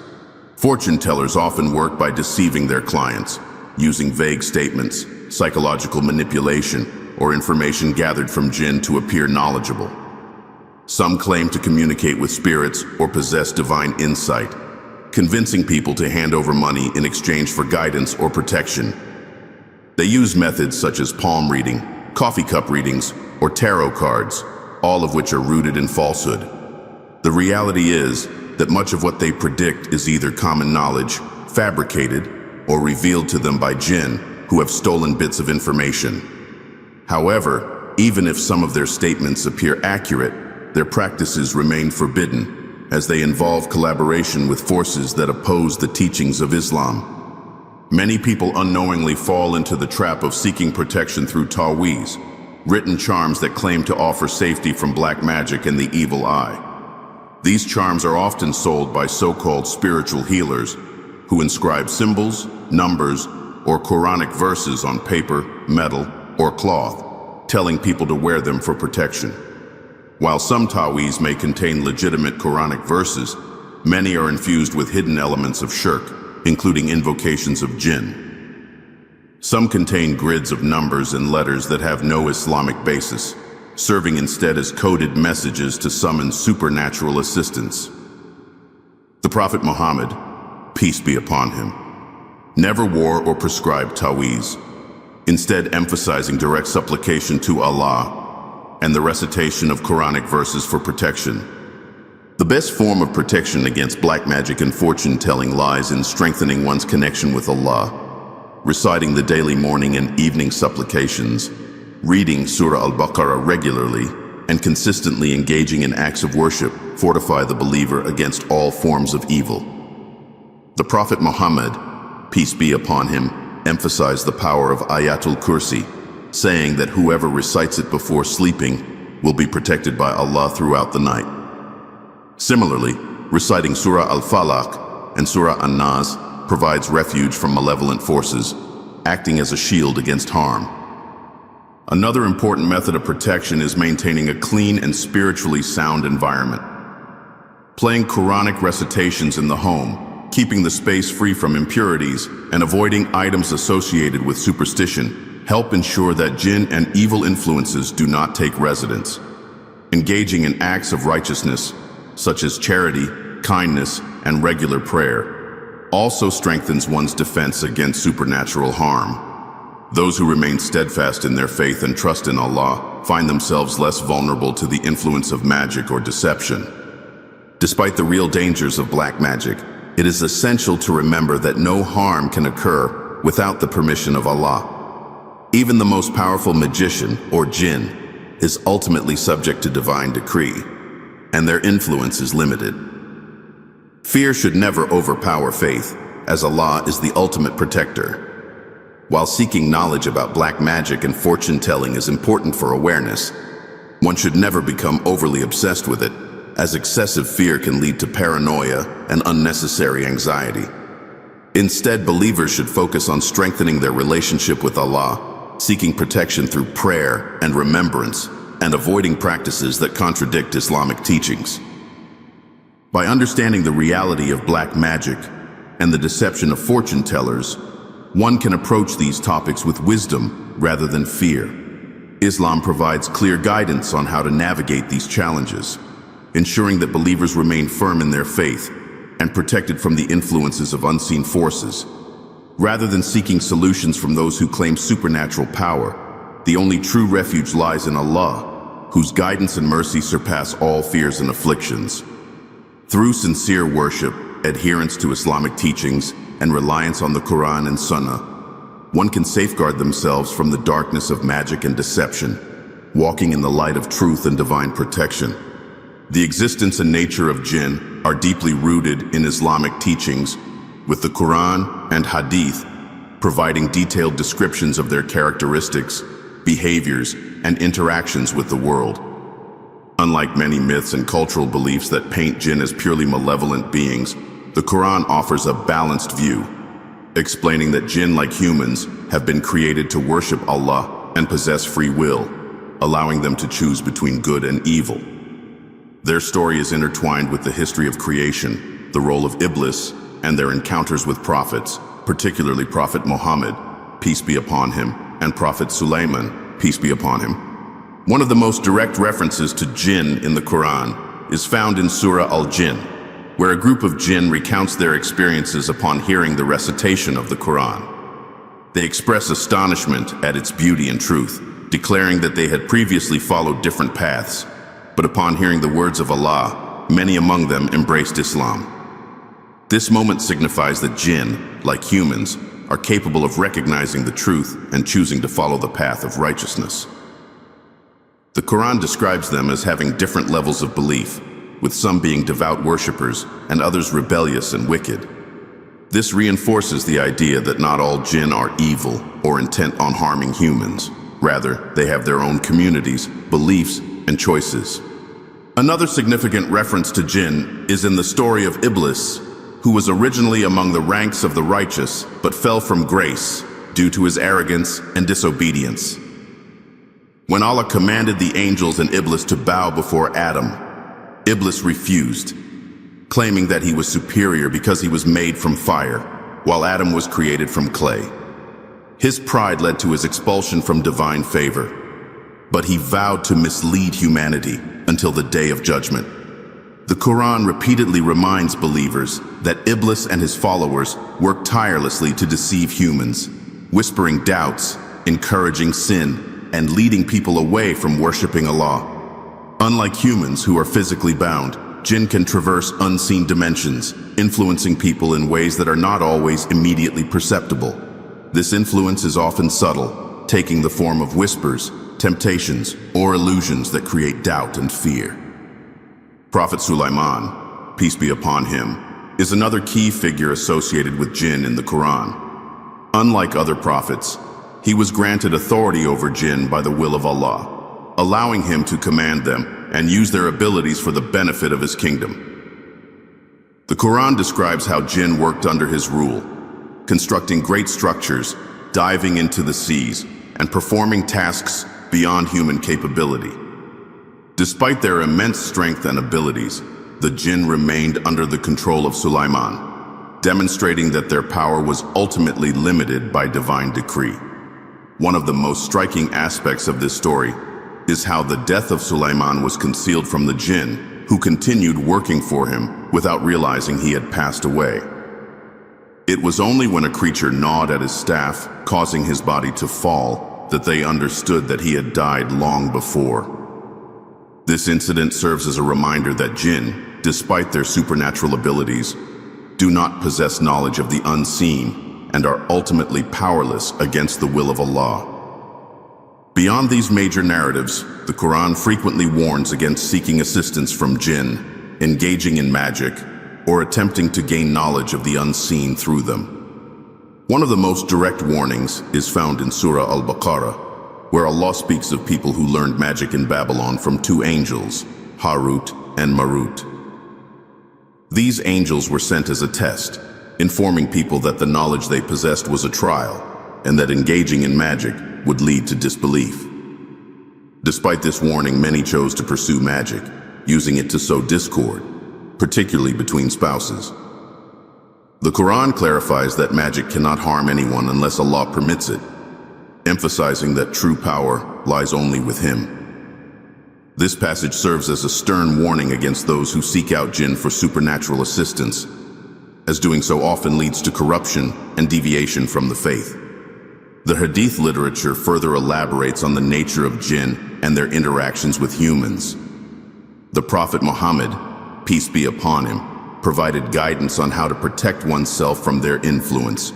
Fortune tellers often work by deceiving their clients, using vague statements, psychological manipulation, or information gathered from jinn to appear knowledgeable. Some claim to communicate with spirits or possess divine insight, convincing people to hand over money in exchange for guidance or protection. They use methods such as palm reading, coffee cup readings, or tarot cards, all of which are rooted in falsehood. The reality is that much of what they predict is either common knowledge, fabricated, or revealed to them by jinn, who have stolen bits of information. However, even if some of their statements appear accurate, their practices remain forbidden, as they involve collaboration with forces that oppose the teachings of Islam. Many people unknowingly fall into the trap of seeking protection through ta'weez, written charms that claim to offer safety from black magic and the evil eye. These charms are often sold by so-called spiritual healers who inscribe symbols, numbers, or Quranic verses on paper, metal, or cloth, telling people to wear them for protection. While some ta'weez may contain legitimate Quranic verses, many are infused with hidden elements of shirk, including invocations of Jinn. Some contain grids of numbers and letters that have no Islamic basis, serving instead as coded messages to summon supernatural assistance. The Prophet Muhammad, peace be upon him, never wore or prescribed ta'weez, instead emphasizing direct supplication to Allah and the recitation of Quranic verses for protection. The best form of protection against black magic and fortune-telling lies in strengthening one's connection with Allah, reciting the daily morning and evening supplications, reading Surah Al-Baqarah regularly, and consistently engaging in acts of worship fortify the believer against all forms of evil. The Prophet Muhammad, peace be upon him, emphasized the power of Ayatul Kursi, saying that whoever recites it before sleeping will be protected by Allah throughout the night. Similarly, reciting Surah Al-Falaq and Surah An-Nas provides refuge from malevolent forces, acting as a shield against harm. Another important method of protection is maintaining a clean and spiritually sound environment. Playing Quranic recitations in the home, keeping the space free from impurities, and avoiding items associated with superstition help ensure that jinn and evil influences do not take residence. Engaging in acts of righteousness, such as charity, kindness, and regular prayer, also strengthens one's defense against supernatural harm. Those who remain steadfast in their faith and trust in Allah find themselves less vulnerable to the influence of magic or deception. Despite the real dangers of black magic, it is essential to remember that no harm can occur without the permission of Allah. Even the most powerful magician, or jinn, is ultimately subject to divine decree, and their influence is limited. Fear should never overpower faith, as Allah is the ultimate protector. While seeking knowledge about black magic and fortune-telling is important for awareness, one should never become overly obsessed with it, as excessive fear can lead to paranoia and unnecessary anxiety. Instead, believers should focus on strengthening their relationship with Allah, seeking protection through prayer and remembrance, and avoiding practices that contradict Islamic teachings. By understanding the reality of black magic and the deception of fortune-tellers, one can approach these topics with wisdom rather than fear. Islam provides clear guidance on how to navigate these challenges, ensuring that believers remain firm in their faith and protected from the influences of unseen forces. Rather than seeking solutions from those who claim supernatural power, the only true refuge lies in Allah, whose guidance and mercy surpass all fears and afflictions. Through sincere worship, adherence to Islamic teachings, and reliance on the Qur'an and Sunnah, one can safeguard themselves from the darkness of magic and deception, walking in the light of truth and divine protection. The existence and nature of jinn are deeply rooted in Islamic teachings, with the Qur'an and Hadith providing detailed descriptions of their characteristics, behaviors, and interactions with the world. Unlike many myths and cultural beliefs that paint jinn as purely malevolent beings, the Qur'an offers a balanced view, explaining that jinn, like humans, have been created to worship Allah and possess free will, allowing them to choose between good and evil. Their story is intertwined with the history of creation, the role of Iblis, and their encounters with prophets, particularly Prophet Muhammad, peace be upon him, and Prophet Sulaiman, peace be upon him. One of the most direct references to jinn in the Qur'an is found in Surah Al-Jinn, where a group of jinn recounts their experiences upon hearing the recitation of the Qur'an. They express astonishment at its beauty and truth, declaring that they had previously followed different paths, but upon hearing the words of Allah, many among them embraced Islam. This moment signifies that jinn, like humans, are capable of recognizing the truth and choosing to follow the path of righteousness. The Quran describes them as having different levels of belief, with some being devout worshippers and others rebellious and wicked. This reinforces the idea that not all jinn are evil or intent on harming humans. Rather, they have their own communities, beliefs, and choices. Another significant reference to jinn is in the story of Iblis, who was originally among the ranks of the righteous but fell from grace due to his arrogance and disobedience. When Allah commanded the angels and Iblis to bow before Adam, Iblis refused, claiming that he was superior because he was made from fire, while Adam was created from clay. His pride led to his expulsion from divine favor, but he vowed to mislead humanity until the day of judgment. The Quran repeatedly reminds believers that Iblis and his followers work tirelessly to deceive humans, whispering doubts, encouraging sin, and leading people away from worshiping Allah. Unlike humans who are physically bound, jinn can traverse unseen dimensions, influencing people in ways that are not always immediately perceptible. This influence is often subtle, taking the form of whispers, temptations, or illusions that create doubt and fear. Prophet Sulaiman, peace be upon him, is another key figure associated with jinn in the Quran. Unlike other prophets, he was granted authority over jinn by the will of Allah, allowing him to command them and use their abilities for the benefit of his kingdom. The Quran describes how jinn worked under his rule, constructing great structures, diving into the seas, and performing tasks beyond human capability. Despite their immense strength and abilities, the jinn remained under the control of Sulaiman, demonstrating that their power was ultimately limited by divine decree. One of the most striking aspects of this story is how the death of Sulaiman was concealed from the jinn, who continued working for him without realizing he had passed away. It was only when a creature gnawed at his staff, causing his body to fall, that they understood that he had died long before. This incident serves as a reminder that jinn, despite their supernatural abilities, do not possess knowledge of the unseen and are ultimately powerless against the will of Allah. Beyond these major narratives, the Quran frequently warns against seeking assistance from jinn, engaging in magic, or attempting to gain knowledge of the unseen through them. One of the most direct warnings is found in Surah Al-Baqarah, where Allah speaks of people who learned magic in Babylon from two angels, Harut and Marut. These angels were sent as a test, informing people that the knowledge they possessed was a trial, and that engaging in magic would lead to disbelief. Despite this warning, many chose to pursue magic, using it to sow discord, particularly between spouses. The Quran clarifies that magic cannot harm anyone unless Allah permits it, emphasizing that true power lies only with Him. This passage serves as a stern warning against those who seek out jinn for supernatural assistance, as doing so often leads to corruption and deviation from the faith. The Hadith literature further elaborates on the nature of jinn and their interactions with humans. The Prophet Muhammad, peace be upon him, provided guidance on how to protect oneself from their influence,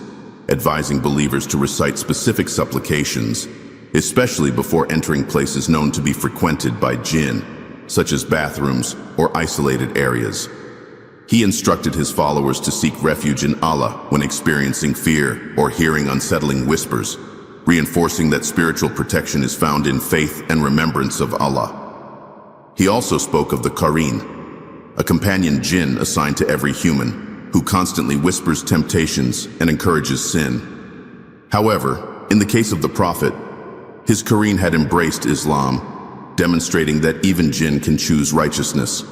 advising believers to recite specific supplications, especially before entering places known to be frequented by jinn, such as bathrooms or isolated areas. He instructed his followers to seek refuge in Allah when experiencing fear or hearing unsettling whispers, reinforcing that spiritual protection is found in faith and remembrance of Allah. He also spoke of the Qarin, a companion jinn assigned to every human, who constantly whispers temptations and encourages sin. However, in the case of the Prophet, his Qarin had embraced Islam, demonstrating that even jinn can choose righteousness.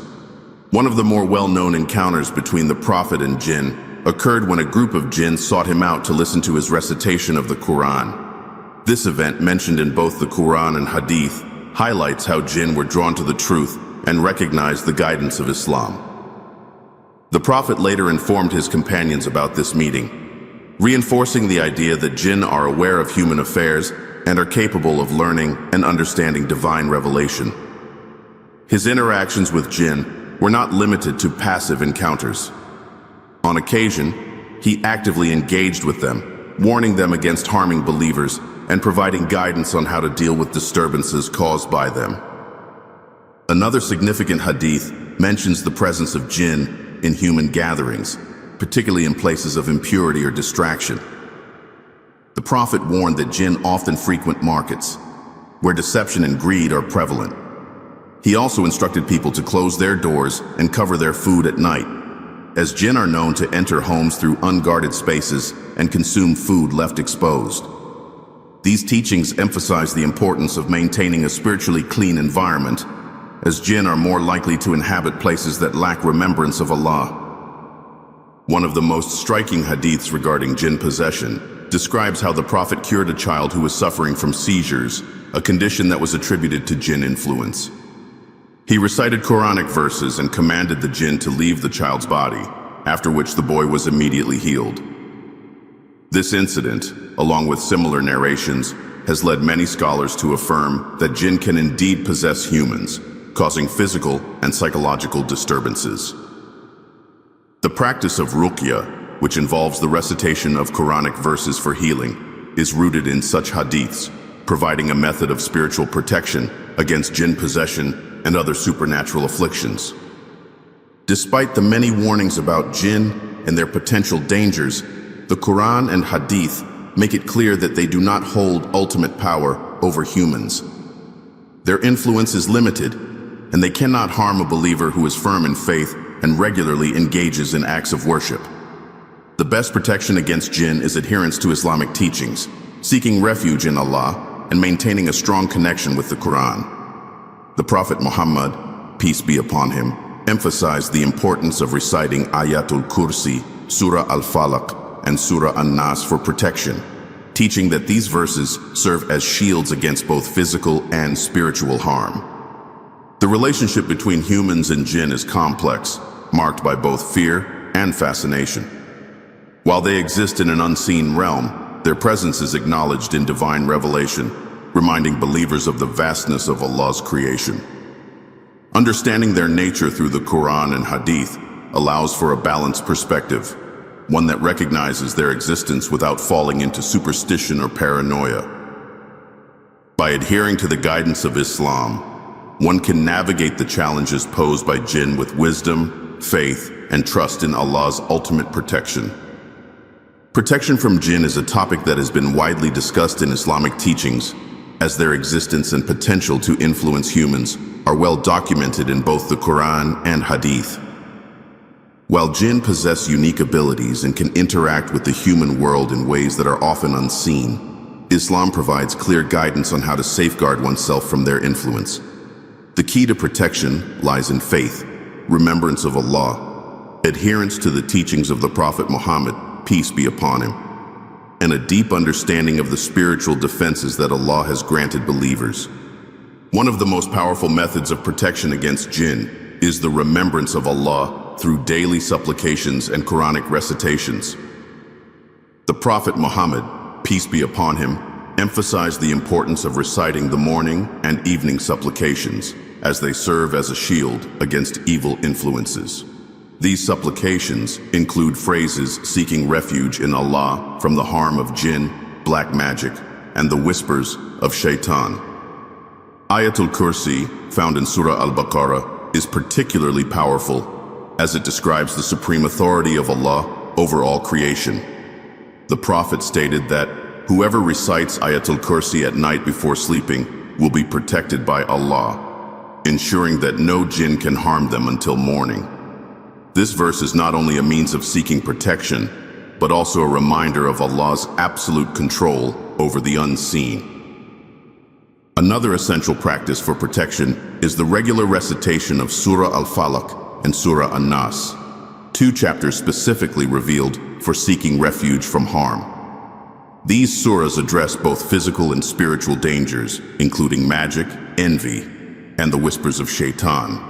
One of the more well-known encounters between the Prophet and jinn occurred when a group of jinn sought him out to listen to his recitation of the Qur'an. This event, mentioned in both the Qur'an and Hadith, highlights how jinn were drawn to the truth and recognized the guidance of Islam. The Prophet later informed his companions about this meeting, reinforcing the idea that jinn are aware of human affairs and are capable of learning and understanding divine revelation. His interactions with jinn were not limited to passive encounters. On occasion, he actively engaged with them, warning them against harming believers and providing guidance on how to deal with disturbances caused by them. Another significant hadith mentions the presence of jinn in human gatherings, particularly in places of impurity or distraction. The Prophet warned that jinn often frequent markets, where deception and greed are prevalent. He also instructed people to close their doors and cover their food at night, as jinn are known to enter homes through unguarded spaces and consume food left exposed. These teachings emphasize the importance of maintaining a spiritually clean environment, as jinn are more likely to inhabit places that lack remembrance of Allah. One of the most striking hadiths regarding jinn possession describes how the Prophet cured a child who was suffering from seizures, a condition that was attributed to jinn influence. He recited Quranic verses and commanded the jinn to leave the child's body, after which the boy was immediately healed. This incident, along with similar narrations, has led many scholars to affirm that jinn can indeed possess humans, causing physical and psychological disturbances. The practice of ruqya, which involves the recitation of Quranic verses for healing, is rooted in such hadiths, providing a method of spiritual protection against jinn possession and other supernatural afflictions. Despite the many warnings about jinn and their potential dangers, the Qur'an and Hadith make it clear that they do not hold ultimate power over humans. Their influence is limited, and they cannot harm a believer who is firm in faith and regularly engages in acts of worship. The best protection against jinn is adherence to Islamic teachings, seeking refuge in Allah, and maintaining a strong connection with the Qur'an. The Prophet Muhammad, peace be upon him, emphasized the importance of reciting Ayatul Kursi, Surah Al-Falaq, and Surah An-Nas for protection, teaching that these verses serve as shields against both physical and spiritual harm. The relationship between humans and jinn is complex, marked by both fear and fascination. While they exist in an unseen realm, their presence is acknowledged in divine revelation, reminding believers of the vastness of Allah's creation. Understanding their nature through the Qur'an and Hadith allows for a balanced perspective, one that recognizes their existence without falling into superstition or paranoia. By adhering to the guidance of Islam, one can navigate the challenges posed by jinn with wisdom, faith, and trust in Allah's ultimate protection. Protection from jinn is a topic that has been widely discussed in Islamic teachings, as their existence and potential to influence humans are well documented in both the Qur'an and Hadith. While jinn possess unique abilities and can interact with the human world in ways that are often unseen, Islam provides clear guidance on how to safeguard oneself from their influence. The key to protection lies in faith, remembrance of Allah, adherence to the teachings of the Prophet Muhammad, peace be upon him, and a deep understanding of the spiritual defenses that Allah has granted believers. One of the most powerful methods of protection against jinn is the remembrance of Allah through daily supplications and Quranic recitations. The Prophet Muhammad, peace be upon him, emphasized the importance of reciting the morning and evening supplications, as they serve as a shield against evil influences. These supplications include phrases seeking refuge in Allah from the harm of jinn, black magic, and the whispers of shaitan. Ayatul Kursi, found in Surah Al-Baqarah, is particularly powerful as it describes the supreme authority of Allah over all creation. The Prophet stated that whoever recites Ayatul Kursi at night before sleeping will be protected by Allah, ensuring that no jinn can harm them until morning. This verse is not only a means of seeking protection, but also a reminder of Allah's absolute control over the unseen. Another essential practice for protection is the regular recitation of Surah Al-Falaq and Surah An-Nas, two chapters specifically revealed for seeking refuge from harm. These surahs address both physical and spiritual dangers, including magic, envy, and the whispers of shaitan.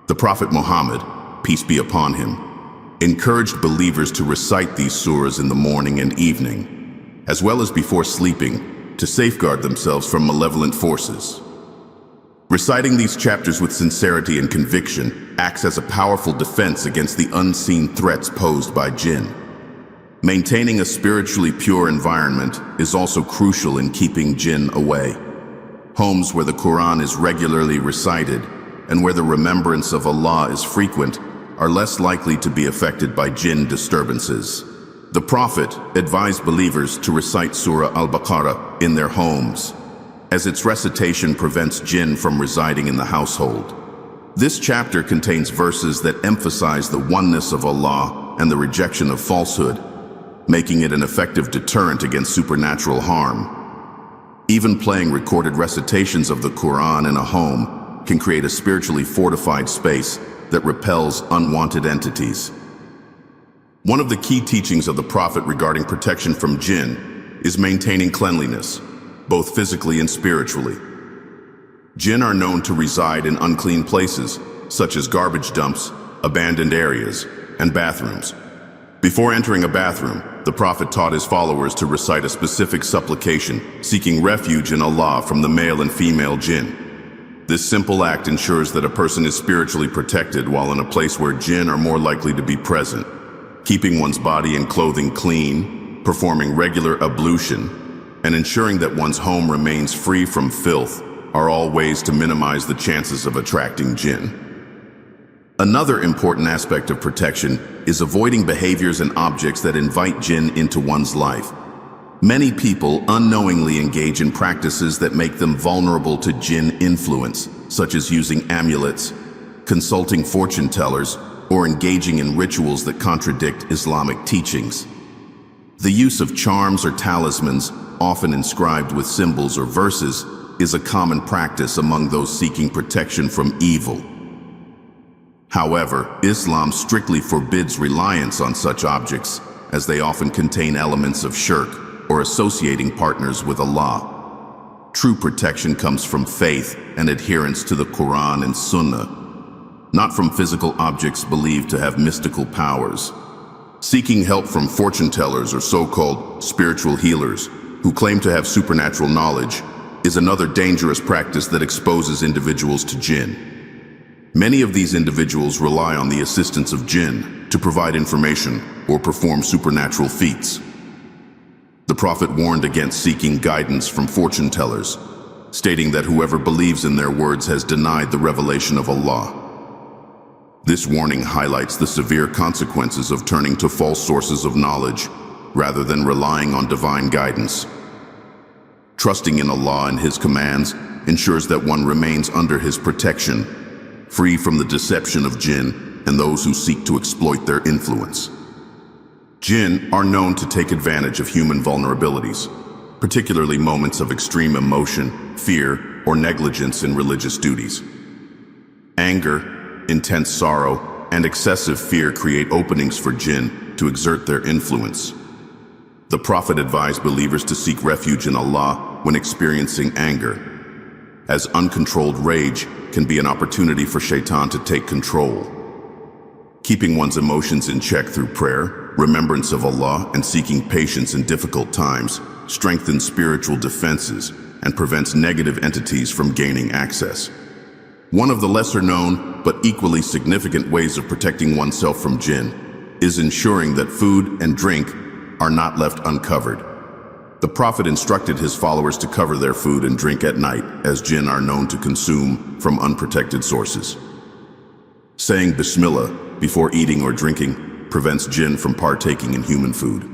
The Prophet Muhammad, peace be upon him, encouraged believers to recite these surahs in the morning and evening, as well as before sleeping, to safeguard themselves from malevolent forces. Reciting these chapters with sincerity and conviction acts as a powerful defense against the unseen threats posed by jinn. Maintaining a spiritually pure environment is also crucial in keeping jinn away. Homes where the Qur'an is regularly recited and where the remembrance of Allah is frequent are less likely to be affected by jinn disturbances. The Prophet advised believers to recite Surah Al-Baqarah in their homes, as its recitation prevents jinn from residing in the household. This chapter contains verses that emphasize the oneness of Allah and the rejection of falsehood, making it an effective deterrent against supernatural harm. Even playing recorded recitations of the Qur'an in a home can create a spiritually fortified space that repels unwanted entities. One of the key teachings of the Prophet regarding protection from jinn is maintaining cleanliness, both physically and spiritually. Jinn are known to reside in unclean places, such as garbage dumps, abandoned areas, and bathrooms. Before entering a bathroom, the Prophet taught his followers to recite a specific supplication, seeking refuge in Allah from the male and female jinn. This simple act ensures that a person is spiritually protected while in a place where jinn are more likely to be present. Keeping one's body and clothing clean, performing regular ablution, and ensuring that one's home remains free from filth are all ways to minimize the chances of attracting jinn. Another important aspect of protection is avoiding behaviors and objects that invite jinn into one's life. Many people unknowingly engage in practices that make them vulnerable to jinn influence, such as using amulets, consulting fortune tellers, or engaging in rituals that contradict Islamic teachings. The use of charms or talismans, often inscribed with symbols or verses, is a common practice among those seeking protection from evil. However, Islam strictly forbids reliance on such objects, as they often contain elements of shirk or associating partners with Allah. True protection comes from faith and adherence to the Qur'an and Sunnah, not from physical objects believed to have mystical powers. Seeking help from fortune tellers or so-called spiritual healers who claim to have supernatural knowledge is another dangerous practice that exposes individuals to jinn. Many of these individuals rely on the assistance of jinn to provide information or perform supernatural feats. The Prophet warned against seeking guidance from fortune tellers, stating that whoever believes in their words has denied the revelation of Allah. This warning highlights the severe consequences of turning to false sources of knowledge rather than relying on divine guidance. Trusting in Allah and His commands ensures that one remains under His protection, free from the deception of jinn and those who seek to exploit their influence. Jinn are known to take advantage of human vulnerabilities, particularly moments of extreme emotion, fear, or negligence in religious duties. Anger, intense sorrow, and excessive fear create openings for jinn to exert their influence. The Prophet advised believers to seek refuge in Allah when experiencing anger, as uncontrolled rage can be an opportunity for shaitan to take control. Keeping one's emotions in check through prayer, remembrance of Allah, and seeking patience in difficult times strengthens spiritual defenses and prevents negative entities from gaining access. One of the lesser known but equally significant ways of protecting oneself from jinn is ensuring that food and drink are not left uncovered. The Prophet instructed his followers to cover their food and drink at night, as jinn are known to consume from unprotected sources. Saying Bismillah before eating or drinking prevents jinn from partaking in human food.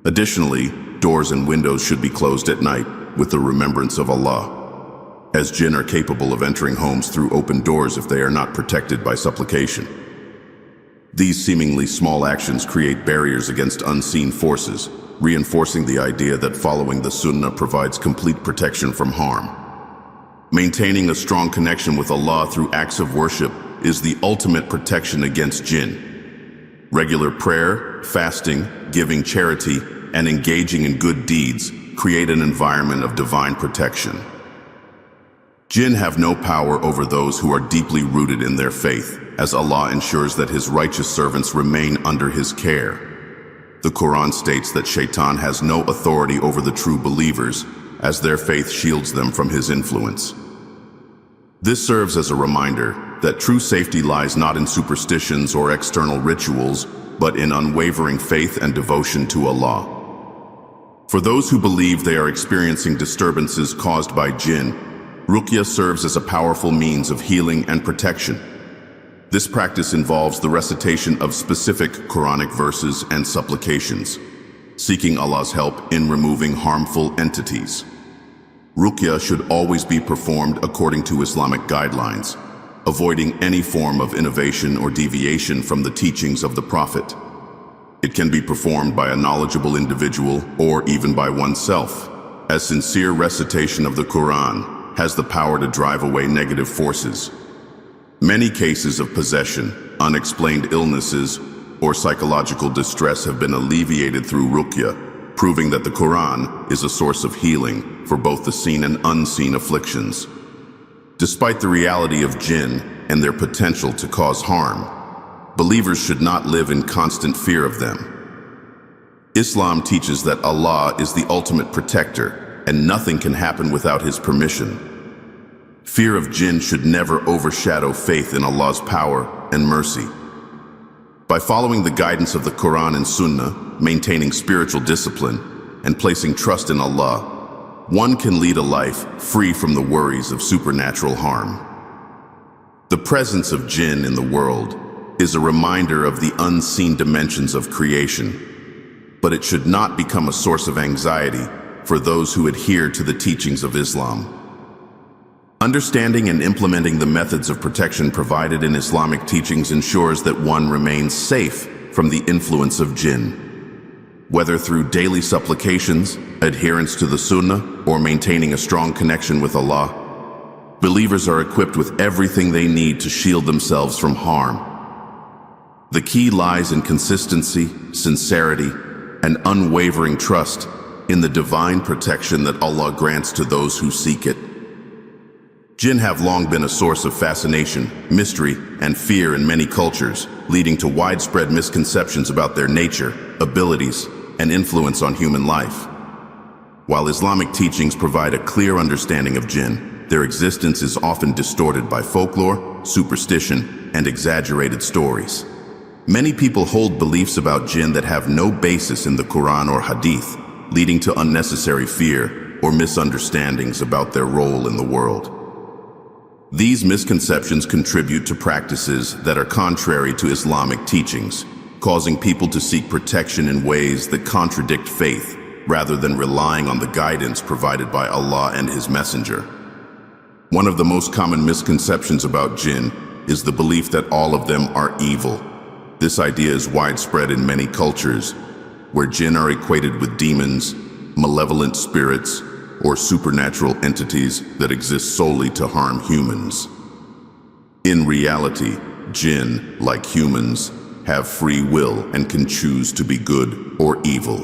Additionally, doors and windows should be closed at night with the remembrance of Allah, as jinn are capable of entering homes through open doors if they are not protected by supplication. These seemingly small actions create barriers against unseen forces, reinforcing the idea that following the Sunnah provides complete protection from harm. Maintaining a strong connection with Allah through acts of worship is the ultimate protection against jinn. Regular prayer, fasting, giving charity, and engaging in good deeds create an environment of divine protection. Jinn have no power over those who are deeply rooted in their faith, as Allah ensures that His righteous servants remain under His care. The Qur'an states that shaitan has no authority over the true believers, as their faith shields them from his influence. This serves as a reminder that true safety lies not in superstitions or external rituals, but in unwavering faith and devotion to Allah. For those who believe they are experiencing disturbances caused by jinn, ruqya serves as a powerful means of healing and protection. This practice involves the recitation of specific Quranic verses and supplications, seeking Allah's help in removing harmful entities. Ruqya should always be performed according to Islamic guidelines, avoiding any form of innovation or deviation from the teachings of the Prophet. It can be performed by a knowledgeable individual or even by oneself, as sincere recitation of the Qur'an has the power to drive away negative forces. Many cases of possession, unexplained illnesses, or psychological distress have been alleviated through ruqya, proving that the Qur'an is a source of healing for both the seen and unseen afflictions. Despite the reality of jinn and their potential to cause harm, believers should not live in constant fear of them. Islam teaches that Allah is the ultimate protector and nothing can happen without His permission. Fear of jinn should never overshadow faith in Allah's power and mercy. By following the guidance of the Qur'an and Sunnah, maintaining spiritual discipline, and placing trust in Allah, one can lead a life free from the worries of supernatural harm. The presence of jinn in the world is a reminder of the unseen dimensions of creation, but it should not become a source of anxiety for those who adhere to the teachings of Islam. Understanding and implementing the methods of protection provided in Islamic teachings ensures that one remains safe from the influence of jinn. Whether through daily supplications, adherence to the Sunnah, or maintaining a strong connection with Allah, believers are equipped with everything they need to shield themselves from harm. The key lies in consistency, sincerity, and unwavering trust in the divine protection that Allah grants to those who seek it. Jinn have long been a source of fascination, mystery, and fear in many cultures, leading to widespread misconceptions about their nature, abilities, and influence on human life. While Islamic teachings provide a clear understanding of jinn, their existence is often distorted by folklore, superstition, and exaggerated stories. Many people hold beliefs about jinn that have no basis in the Qur'an or Hadith, leading to unnecessary fear or misunderstandings about their role in the world. These misconceptions contribute to practices that are contrary to Islamic teachings, causing people to seek protection in ways that contradict faith, rather than relying on the guidance provided by Allah and His Messenger. One of the most common misconceptions about jinn is the belief that all of them are evil. This idea is widespread in many cultures, where jinn are equated with demons, malevolent spirits, or supernatural entities that exist solely to harm humans. In reality, jinn, like humans, have free will and can choose to be good or evil.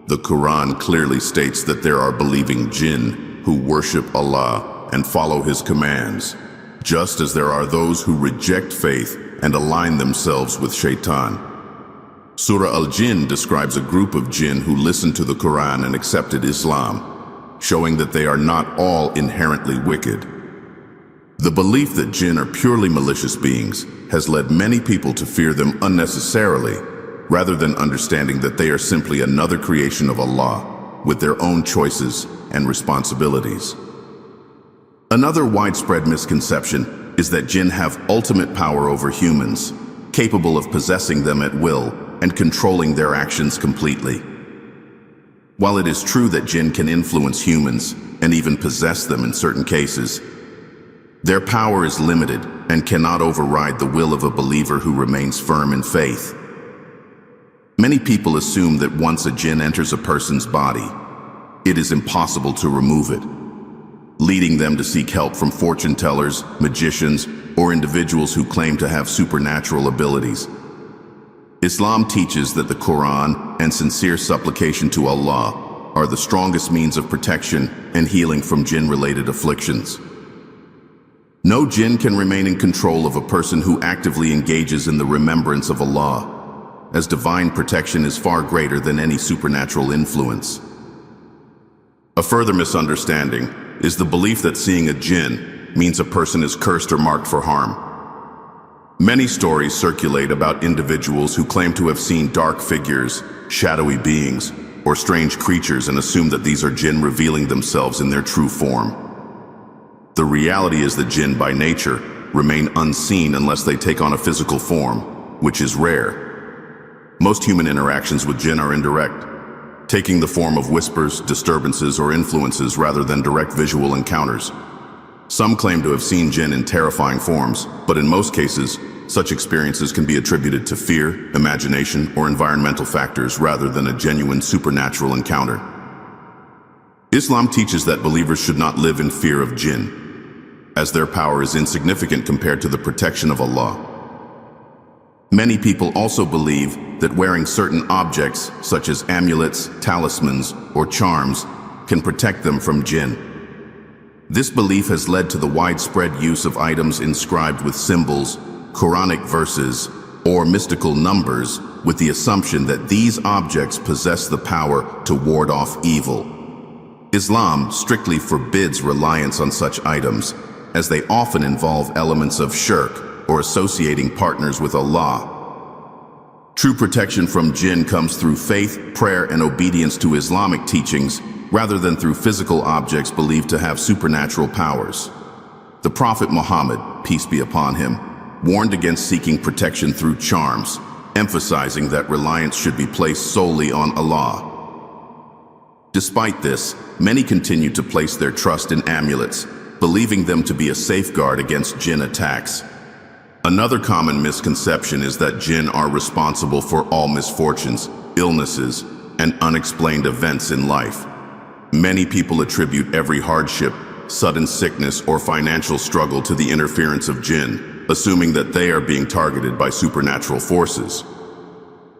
The Qur'an clearly states that there are believing jinn who worship Allah and follow His commands, just as there are those who reject faith and align themselves with shaitan. Surah Al-Jinn describes a group of jinn who listened to the Qur'an and accepted Islam, showing that they are not all inherently wicked. The belief that jinn are purely malicious beings has led many people to fear them unnecessarily, rather than understanding that they are simply another creation of Allah, with their own choices and responsibilities. Another widespread misconception is that jinn have ultimate power over humans, capable of possessing them at will and controlling their actions completely. While it is true that jinn can influence humans and even possess them in certain cases, their power is limited and cannot override the will of a believer who remains firm in faith. Many people assume that once a jinn enters a person's body, it is impossible to remove it, leading them to seek help from fortune tellers, magicians, or individuals who claim to have supernatural abilities. Islam teaches that the Qur'an and sincere supplication to Allah are the strongest means of protection and healing from jinn-related afflictions. No jinn can remain in control of a person who actively engages in the remembrance of Allah, as divine protection is far greater than any supernatural influence. A further misunderstanding is the belief that seeing a jinn means a person is cursed or marked for harm. Many stories circulate about individuals who claim to have seen dark figures, shadowy beings, or strange creatures and assume that these are jinn revealing themselves in their true form. The reality is that jinn by nature remain unseen unless they take on a physical form, which is rare. Most human interactions with jinn are indirect, taking the form of whispers, disturbances, or influences rather than direct visual encounters. Some claim to have seen jinn in terrifying forms, but in most cases, such experiences can be attributed to fear, imagination, or environmental factors rather than a genuine supernatural encounter. Islam teaches that believers should not live in fear of jinn, as their power is insignificant compared to the protection of Allah. Many people also believe that wearing certain objects, such as amulets, talismans, or charms, can protect them from jinn. This belief has led to the widespread use of items inscribed with symbols, Quranic verses, or mystical numbers, with the assumption that these objects possess the power to ward off evil. Islam strictly forbids reliance on such items, as they often involve elements of shirk or associating partners with Allah. True protection from jinn comes through faith, prayer, and obedience to Islamic teachings, rather than through physical objects believed to have supernatural powers. The Prophet Muhammad, peace be upon him, warned against seeking protection through charms, emphasizing that reliance should be placed solely on Allah. Despite this, many continue to place their trust in amulets, believing them to be a safeguard against jinn attacks. Another common misconception is that jinn are responsible for all misfortunes, illnesses, and unexplained events in life. Many people attribute every hardship, sudden sickness, or financial struggle to the interference of jinn, assuming that they are being targeted by supernatural forces.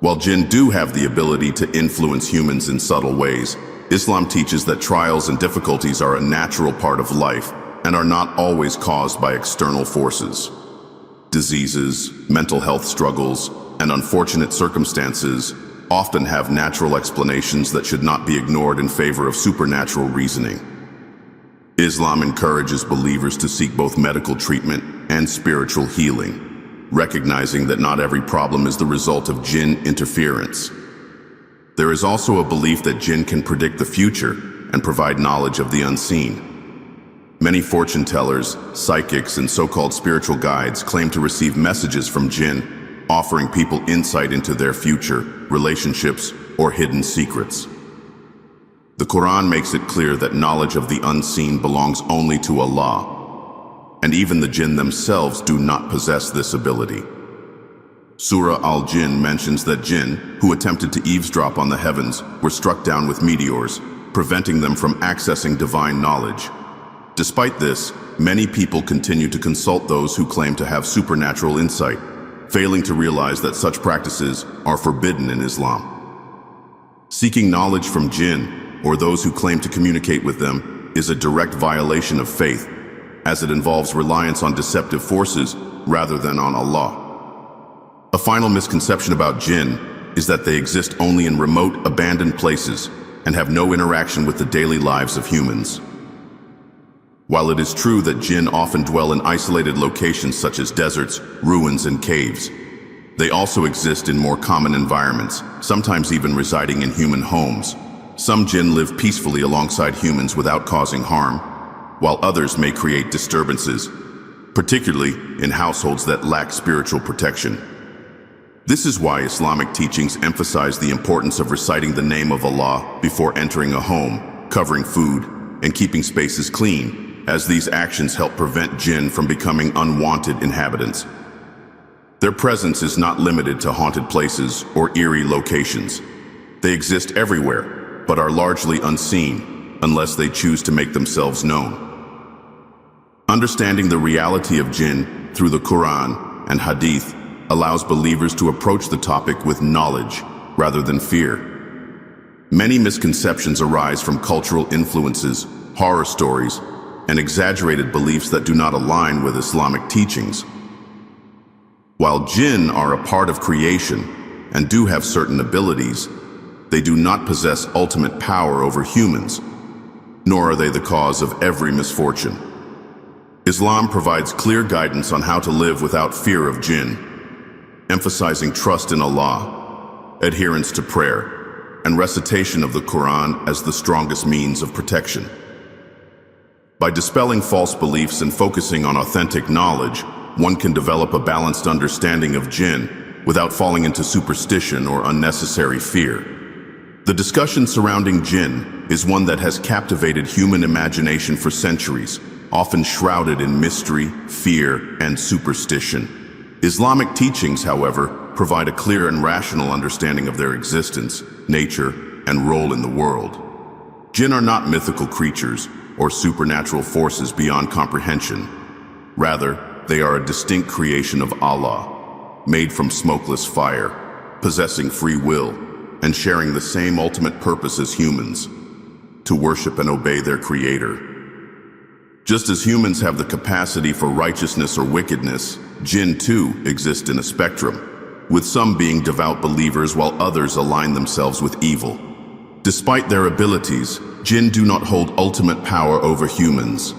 While jinn do have the ability to influence humans in subtle ways, Islam teaches that trials and difficulties are a natural part of life and are not always caused by external forces. Diseases, mental health struggles, and unfortunate circumstances often have natural explanations that should not be ignored in favor of supernatural reasoning. Islam encourages believers to seek both medical treatment and spiritual healing, recognizing that not every problem is the result of jinn interference. There is also a belief that jinn can predict the future and provide knowledge of the unseen. Many fortune tellers, psychics, and so-called spiritual guides claim to receive messages from jinn, offering people insight into their future, relationships, or hidden secrets. The Qur'an makes it clear that knowledge of the unseen belongs only to Allah, and even the jinn themselves do not possess this ability. Surah Al-Jinn mentions that jinn, who attempted to eavesdrop on the heavens, were struck down with meteors, preventing them from accessing divine knowledge. Despite this, many people continue to consult those who claim to have supernatural insight, failing to realize that such practices are forbidden in Islam. Seeking knowledge from jinn, or those who claim to communicate with them, is a direct violation of faith, as it involves reliance on deceptive forces rather than on Allah. A final misconception about jinn is that they exist only in remote, abandoned places and have no interaction with the daily lives of humans. While it is true that jinn often dwell in isolated locations such as deserts, ruins, and caves, they also exist in more common environments, sometimes even residing in human homes. Some jinn live peacefully alongside humans without causing harm, while others may create disturbances, particularly in households that lack spiritual protection. This is why Islamic teachings emphasize the importance of reciting the name of Allah before entering a home, covering food, and keeping spaces clean, as these actions help prevent jinn from becoming unwanted inhabitants. Their presence is not limited to haunted places or eerie locations. They exist everywhere, but are largely unseen unless they choose to make themselves known. Understanding the reality of jinn through the Qur'an and Hadith allows believers to approach the topic with knowledge rather than fear. Many misconceptions arise from cultural influences, horror stories, and exaggerated beliefs that do not align with Islamic teachings. While jinn are a part of creation and do have certain abilities, they do not possess ultimate power over humans, nor are they the cause of every misfortune. Islam provides clear guidance on how to live without fear of jinn, emphasizing trust in Allah, adherence to prayer, and recitation of the Qur'an as the strongest means of protection. By dispelling false beliefs and focusing on authentic knowledge, one can develop a balanced understanding of jinn without falling into superstition or unnecessary fear. The discussion surrounding jinn is one that has captivated human imagination for centuries, often shrouded in mystery, fear, and superstition. Islamic teachings, however, provide a clear and rational understanding of their existence, nature, and role in the world. Jinn are not mythical creatures or supernatural forces beyond comprehension. Rather, they are a distinct creation of Allah, made from smokeless fire, possessing free will, and sharing the same ultimate purpose as humans, to worship and obey their Creator. Just as humans have the capacity for righteousness or wickedness, jinn too exist in a spectrum, with some being devout believers while others align themselves with evil. Despite their abilities, jinn do not hold ultimate power over humans.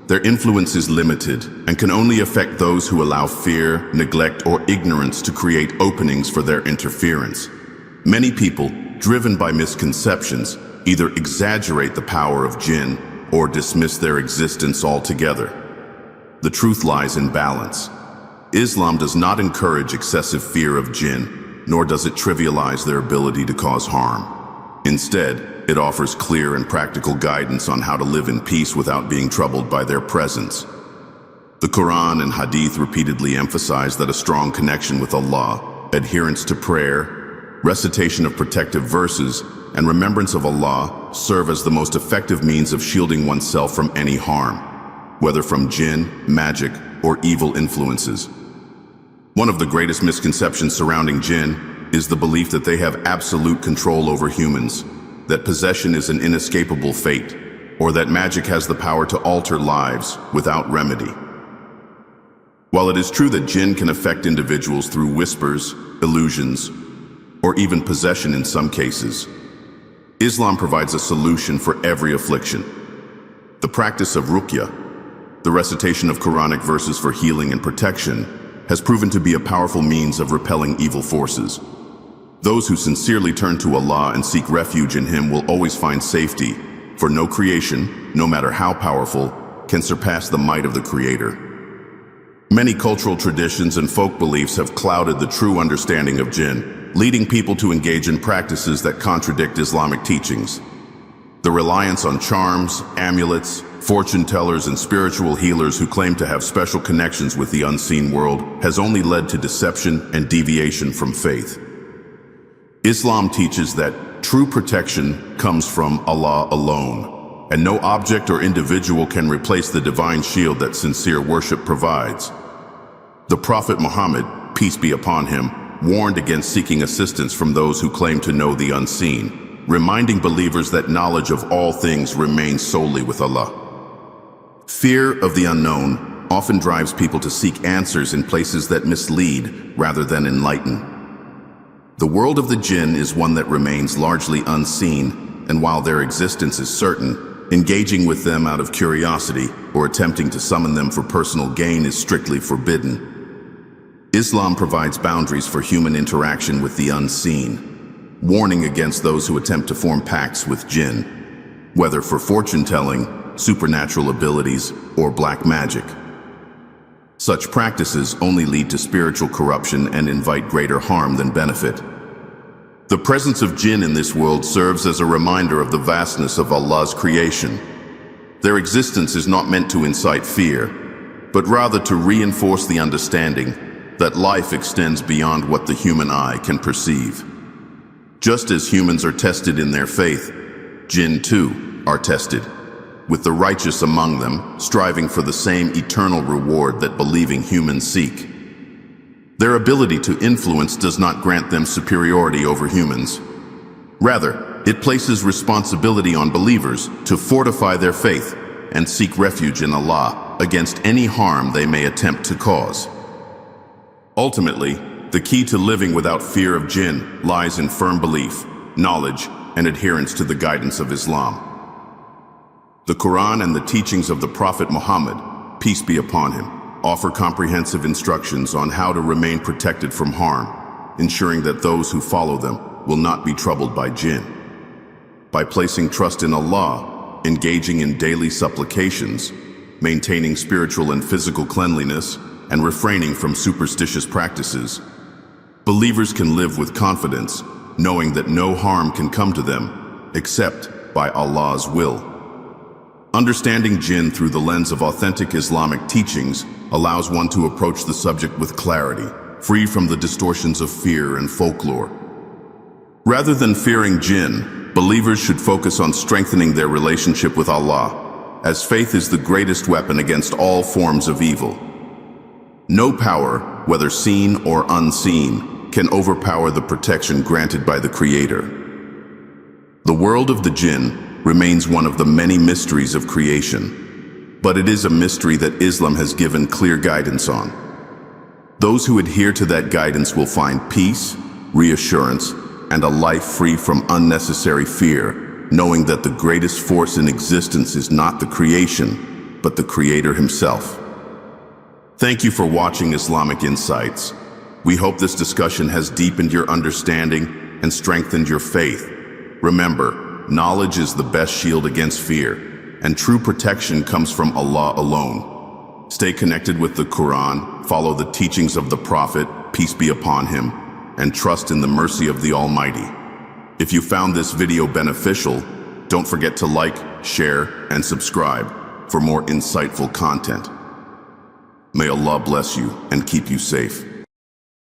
Their influence is limited and can only affect those who allow fear, neglect, or ignorance to create openings for their interference. Many people, driven by misconceptions, either exaggerate the power of jinn or dismiss their existence altogether. The truth lies in balance. Islam does not encourage excessive fear of jinn, nor does it trivialize their ability to cause harm. Instead, it offers clear and practical guidance on how to live in peace without being troubled by their presence. The Qur'an and Hadith repeatedly emphasize that a strong connection with Allah, adherence to prayer, recitation of protective verses, and remembrance of Allah serve as the most effective means of shielding oneself from any harm, whether from jinn, magic, or evil influences. One of the greatest misconceptions surrounding jinn is the belief that they have absolute control over humans, that possession is an inescapable fate, or that magic has the power to alter lives without remedy. While it is true that jinn can affect individuals through whispers, illusions, or even possession in some cases, Islam provides a solution for every affliction. The practice of ruqya, the recitation of Quranic verses for healing and protection, has proven to be a powerful means of repelling evil forces. Those who sincerely turn to Allah and seek refuge in Him will always find safety, for no creation, no matter how powerful, can surpass the might of the Creator. Many cultural traditions and folk beliefs have clouded the true understanding of jinn, leading people to engage in practices that contradict Islamic teachings. The reliance on charms, amulets, fortune tellers, and spiritual healers who claim to have special connections with the unseen world has only led to deception and deviation from faith. Islam teaches that true protection comes from Allah alone, and no object or individual can replace the divine shield that sincere worship provides. The Prophet Muhammad, peace be upon him, warned against seeking assistance from those who claim to know the unseen, reminding believers that knowledge of all things remains solely with Allah. Fear of the unknown often drives people to seek answers in places that mislead rather than enlighten. The world of the jinn is one that remains largely unseen, and while their existence is certain, engaging with them out of curiosity or attempting to summon them for personal gain is strictly forbidden. Islam provides boundaries for human interaction with the unseen, warning against those who attempt to form pacts with jinn, whether for fortune-telling, supernatural abilities, or black magic. Such practices only lead to spiritual corruption and invite greater harm than benefit. The presence of jinn in this world serves as a reminder of the vastness of Allah's creation. Their existence is not meant to incite fear, but rather to reinforce the understanding that life extends beyond what the human eye can perceive. Just as humans are tested in their faith, jinn too are tested, with the righteous among them striving for the same eternal reward that believing humans seek. Their ability to influence does not grant them superiority over humans. Rather, it places responsibility on believers to fortify their faith and seek refuge in Allah against any harm they may attempt to cause. Ultimately, the key to living without fear of jinn lies in firm belief, knowledge, and adherence to the guidance of Islam. The Qur'an and the teachings of the Prophet Muhammad peace be upon him, offer comprehensive instructions on how to remain protected from harm, ensuring that those who follow them will not be troubled by jinn. By placing trust in Allah, engaging in daily supplications, maintaining spiritual and physical cleanliness, and refraining from superstitious practices, believers can live with confidence, knowing that no harm can come to them except by Allah's will. Understanding jinn through the lens of authentic Islamic teachings allows one to approach the subject with clarity, free from the distortions of fear and folklore. Rather than fearing jinn, believers should focus on strengthening their relationship with Allah, as faith is the greatest weapon against all forms of evil. No power, whether seen or unseen, can overpower the protection granted by the Creator. The world of the jinn remains one of the many mysteries of creation, but it is a mystery that Islam has given clear guidance on. Those who adhere to that guidance will find peace, reassurance, and a life free from unnecessary fear, knowing that the greatest force in existence is not the creation, but the Creator Himself. Thank you for watching Islamic Insights. We hope this discussion has deepened your understanding and strengthened your faith. Remember, knowledge is the best shield against fear, and true protection comes from Allah alone. Stay connected with the Qur'an, follow the teachings of the Prophet, peace be upon him, and trust in the mercy of the Almighty. If you found this video beneficial, don't forget to like, share, and subscribe for more insightful content. May Allah bless you and keep you safe.